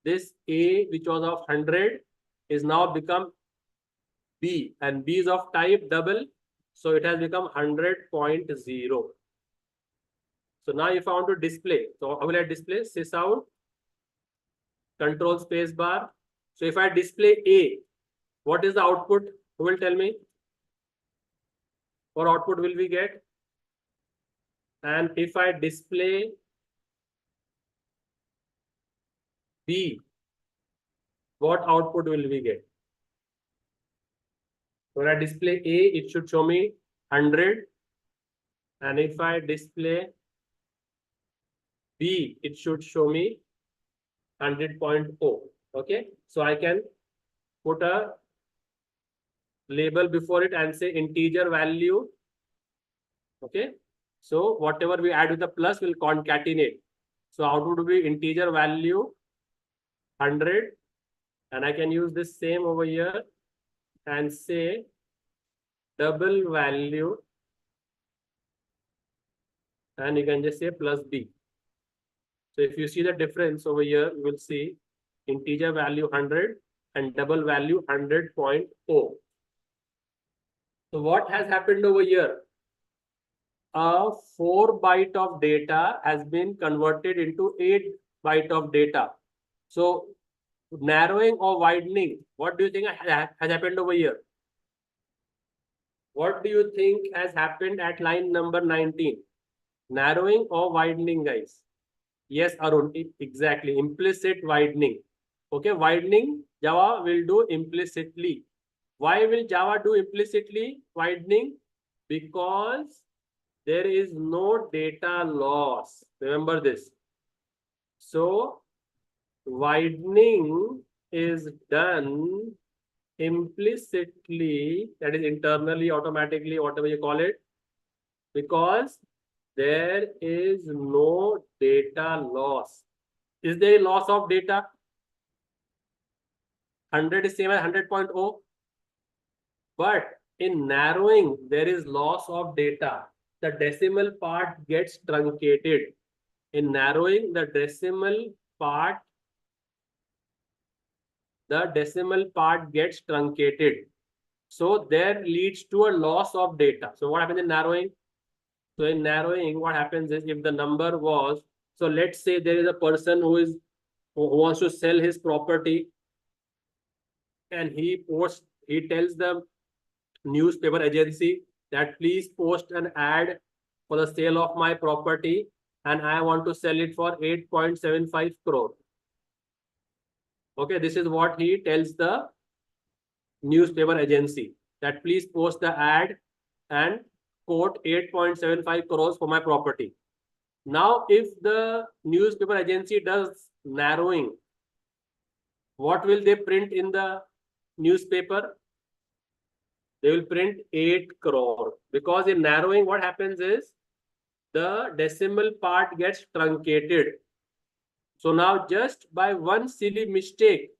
This a, which was of 100, is now become b, and b is of type double. So it has become 100.0. So now if I want to display, so how will I display? Sysout, control space bar. So if I display a, what is the output? Who will tell me? What output will we get? And if I display b, what output will we get? When I display a, it should show me 100. And if I display b, it should show me 100.0. Okay, so I can put a label before it and say integer value. Okay, so whatever we add with the plus will concatenate. So output will be integer value 100, and I can use this same over here and say double value, and you can just say plus b. So if you see the difference over here, you will see integer value 100 and double value 100.0. So what has happened over here? A 4 byte of data has been converted into 8 byte of data. So narrowing or widening, what do you think has happened over here? What do you think has happened at line number 19? Narrowing or widening, guys? Yes, Arun, exactly. Implicit widening. Okay, widening, Java will do implicitly. Why will Java do implicitly widening? Because there is no data loss. Remember this. So widening is done implicitly, that is internally, automatically, whatever you call it, because there is no data loss. Is there a loss of data? 100 is same as 100.0. But in narrowing, there is loss of data. The decimal part gets truncated. In narrowing, the decimal part gets truncated. So there leads to a loss of data. So what happens in narrowing? So in narrowing, what happens is if the number was, so let's say there is a person who wants to sell his property, and he tells the newspaper agency that please post an ad for the sale of my property, and I want to sell it for 8.75 crore. Okay, this is what he tells the newspaper agency, that please post the ad and quote 8.75 crores for my property. Now, if the newspaper agency does narrowing, what will they print in the newspaper? They will print 8 crore, because in narrowing, what happens is the decimal part gets truncated. So now just by one silly mistake,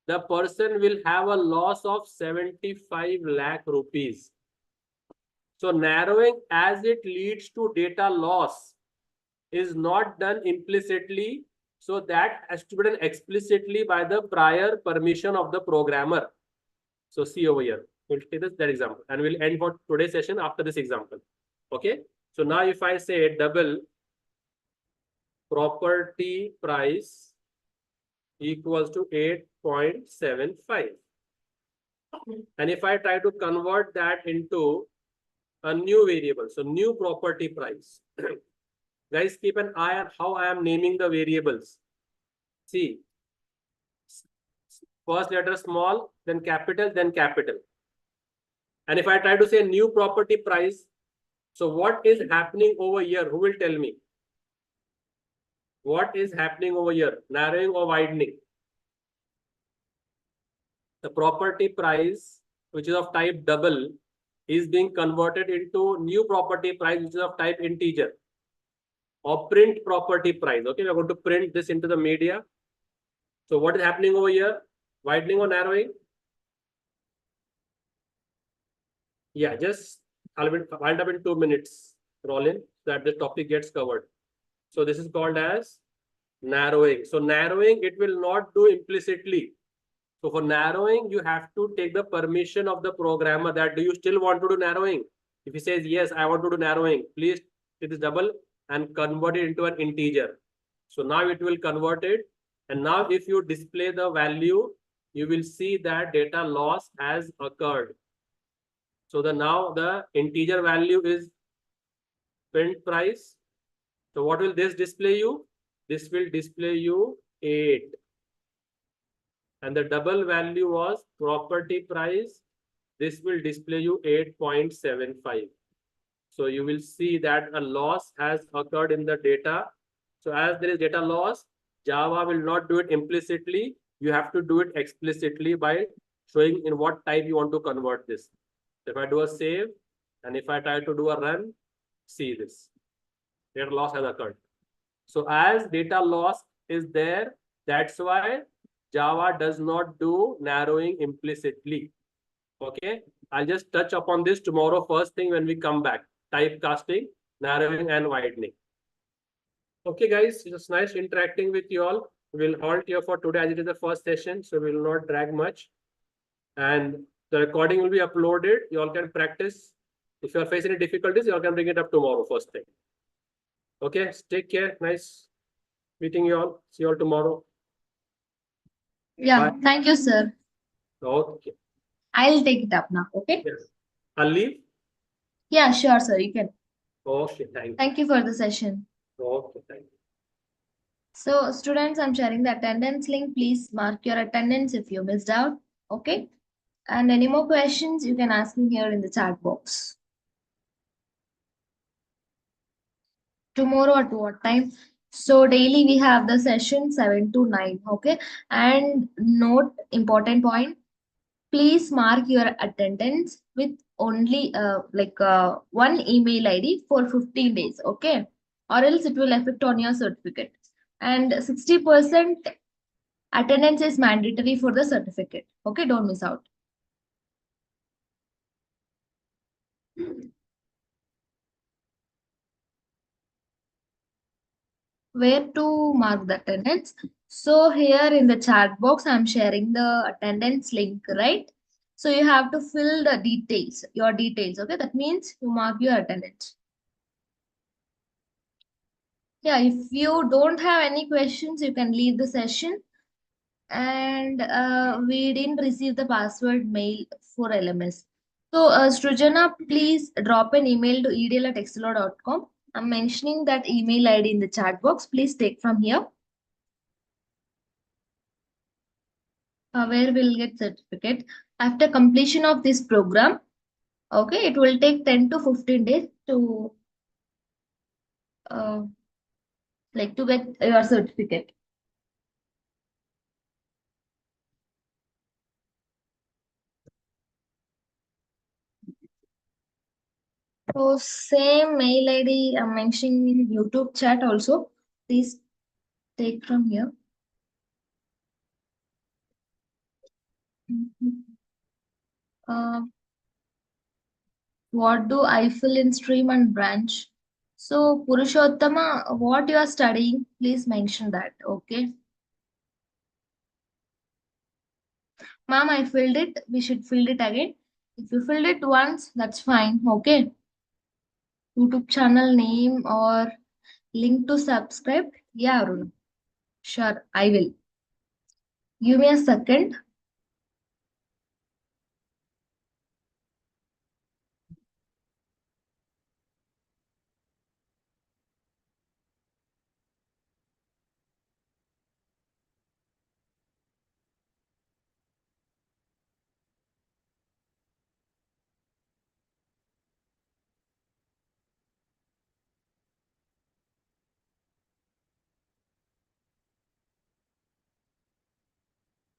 the person will have a loss of 75 lakh rupees. So narrowing, as it leads to data loss, is not done implicitly, So that has to be done explicitly by the prior permission of the programmer. So see over here. We'll take that example and we'll end for today's session after this example. Okay. So now if I say double property price equals to 8.75. And if I try to convert that into a new variable, so new property price. Guys, keep an eye on how I am naming the variables. See, first letter small, then capital, then capital. And if I try to say new property price, so what is happening over here? Who will tell me? What is happening over here? Narrowing or widening? The property price, which is of type double, is being converted into new property price, which is of type integer. Or print property price. Okay, we're going to print this into the media. So what is happening over here? Widening or narrowing? Yeah, just I'll wind up in 2 minutes, Rollin, so that the topic gets covered. So this is called as narrowing. So narrowing, it will not do implicitly. So for narrowing, you have to take the permission of the programmer that do you still want to do narrowing? If he says, yes, I want to do narrowing, please take this double and convert it into an integer. So now it will convert it. And now if you display the value, you will see that data loss has occurred. So now the integer value is print price. So what will this display you? This will display you 8. And the double value was property price. This will display you 8.75. So you will see that a loss has occurred in the data. So as there is data loss, Java will not do it implicitly. You have to do it explicitly by showing in what type you want to convert this. If I do a save and if I try to do a run, see this. Data loss has occurred. So as data loss is there, that's why Java does not do narrowing implicitly. Okay, I'll just touch upon this tomorrow first thing when we come back. Typecasting, narrowing and widening. Okay guys, it's nice interacting with you all. We'll halt here for today as it is the first session, so we'll not drag much. And the recording will be uploaded. You all can practice. If you are facing any difficulties, you all can bring it up tomorrow first thing. Okay, take care. Nice meeting you all. See you all tomorrow. Yeah, Bye. thank you, sir. Okay. I'll take it up now. Okay. Yes. I'll leave. Yeah, sure, sir. You can. Okay, thank you. Thank you for the session. Okay, thank you. So, students, I'm sharing the attendance link. Please mark your attendance if you missed out. Okay. And any more questions, you can ask me here in the chat box. Tomorrow at what time? So daily we have the session 7 to 9. Okay. And note important point. Please mark your attendance with only one email ID for 15 days. Okay. Or else it will affect on your certificate. And 60% attendance is mandatory for the certificate. Okay. Don't miss out. Where to mark the attendance? So here in the chat box, I'm sharing the attendance link, right? So you have to fill the details, your details. Okay, that means you mark your attendance. Yeah, if you don't have any questions, you can leave the session. And we didn't receive the password mail for LMS. So Srujana, please drop an email to edl@excelr.com. I'm mentioning that email ID in the chat box. Please take from here. Where we'll get certificate. After completion of this program, okay, it will take 10 to 15 days to to get your certificate. So same mail ID I'm mentioning in YouTube chat also. Please take from here. What do I fill in stream and branch? So, Purushottama, what you are studying, please mention that. Okay. Ma'am, I filled it. We should fill it again. If you filled it once, that's fine. Okay. YouTube channel name or link to subscribe. Yeah, Arun. Sure, I will. Give me a second.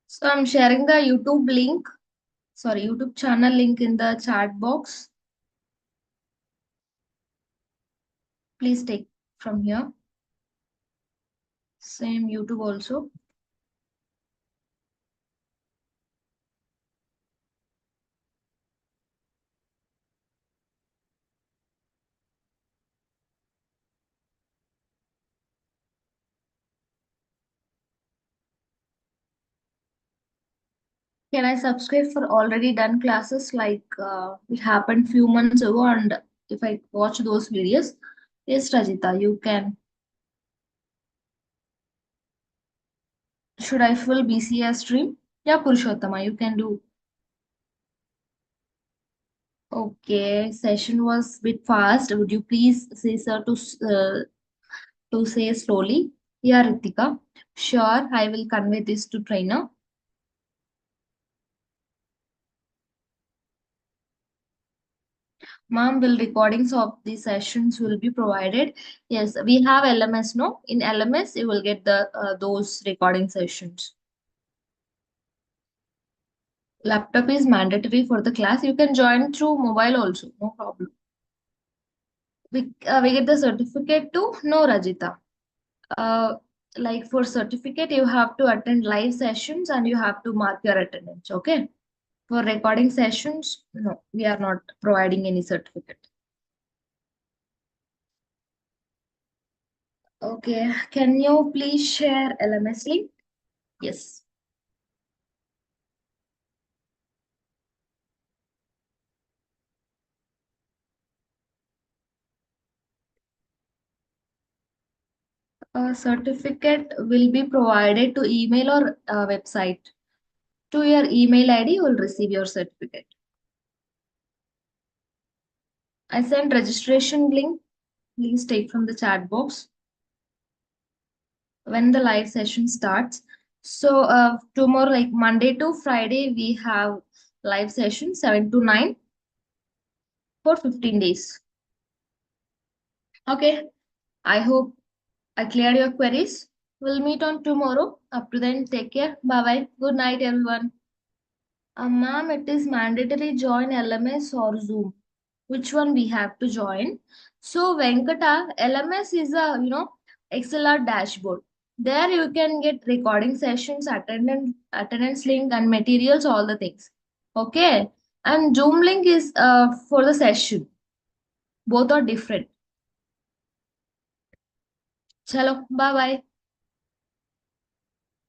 So I'm sharing the YouTube link, sorry, YouTube channel link in the chat box. Please take from here. Same YouTube also. Can I subscribe for already done classes like it happened few months ago, and if I watch those videos? Yes, Rajita, you can. Should I full BCS stream? Yeah, Purushottama, you can do. Okay, session was bit fast. Would you please say sir to say slowly? Yeah, Ritika. Sure, I will convey this to trainer. Ma'am, will recordings of the sessions will be provided? Yes, we have LMS, no? In LMS, you will get the those recording sessions. Laptop is mandatory for the class. You can join through mobile also, no problem. We get the certificate too? No, Rajita. Like for certificate, you have to attend live sessions and you have to mark your attendance, okay? For recording sessions, no, we are not providing any certificate. Okay, can you please share LMS link? Yes. A certificate will be provided to email or website. To your email ID, you will receive your certificate. I sent registration link. Please take from the chat box when the live session starts. So tomorrow, like Monday to Friday, we have live session 7 to 9 for 15 days. Okay, I hope I cleared your queries. We'll meet on tomorrow. Up to then, take care. Bye-bye. Good night, everyone. Ma'am, it is mandatory join LMS or Zoom. Which one we have to join? So Venkata, LMS is a ExcelR dashboard. There you can get recording sessions, attendance link, and materials, all the things. Okay. And Zoom link is for the session. Both are different. Chalo, bye bye.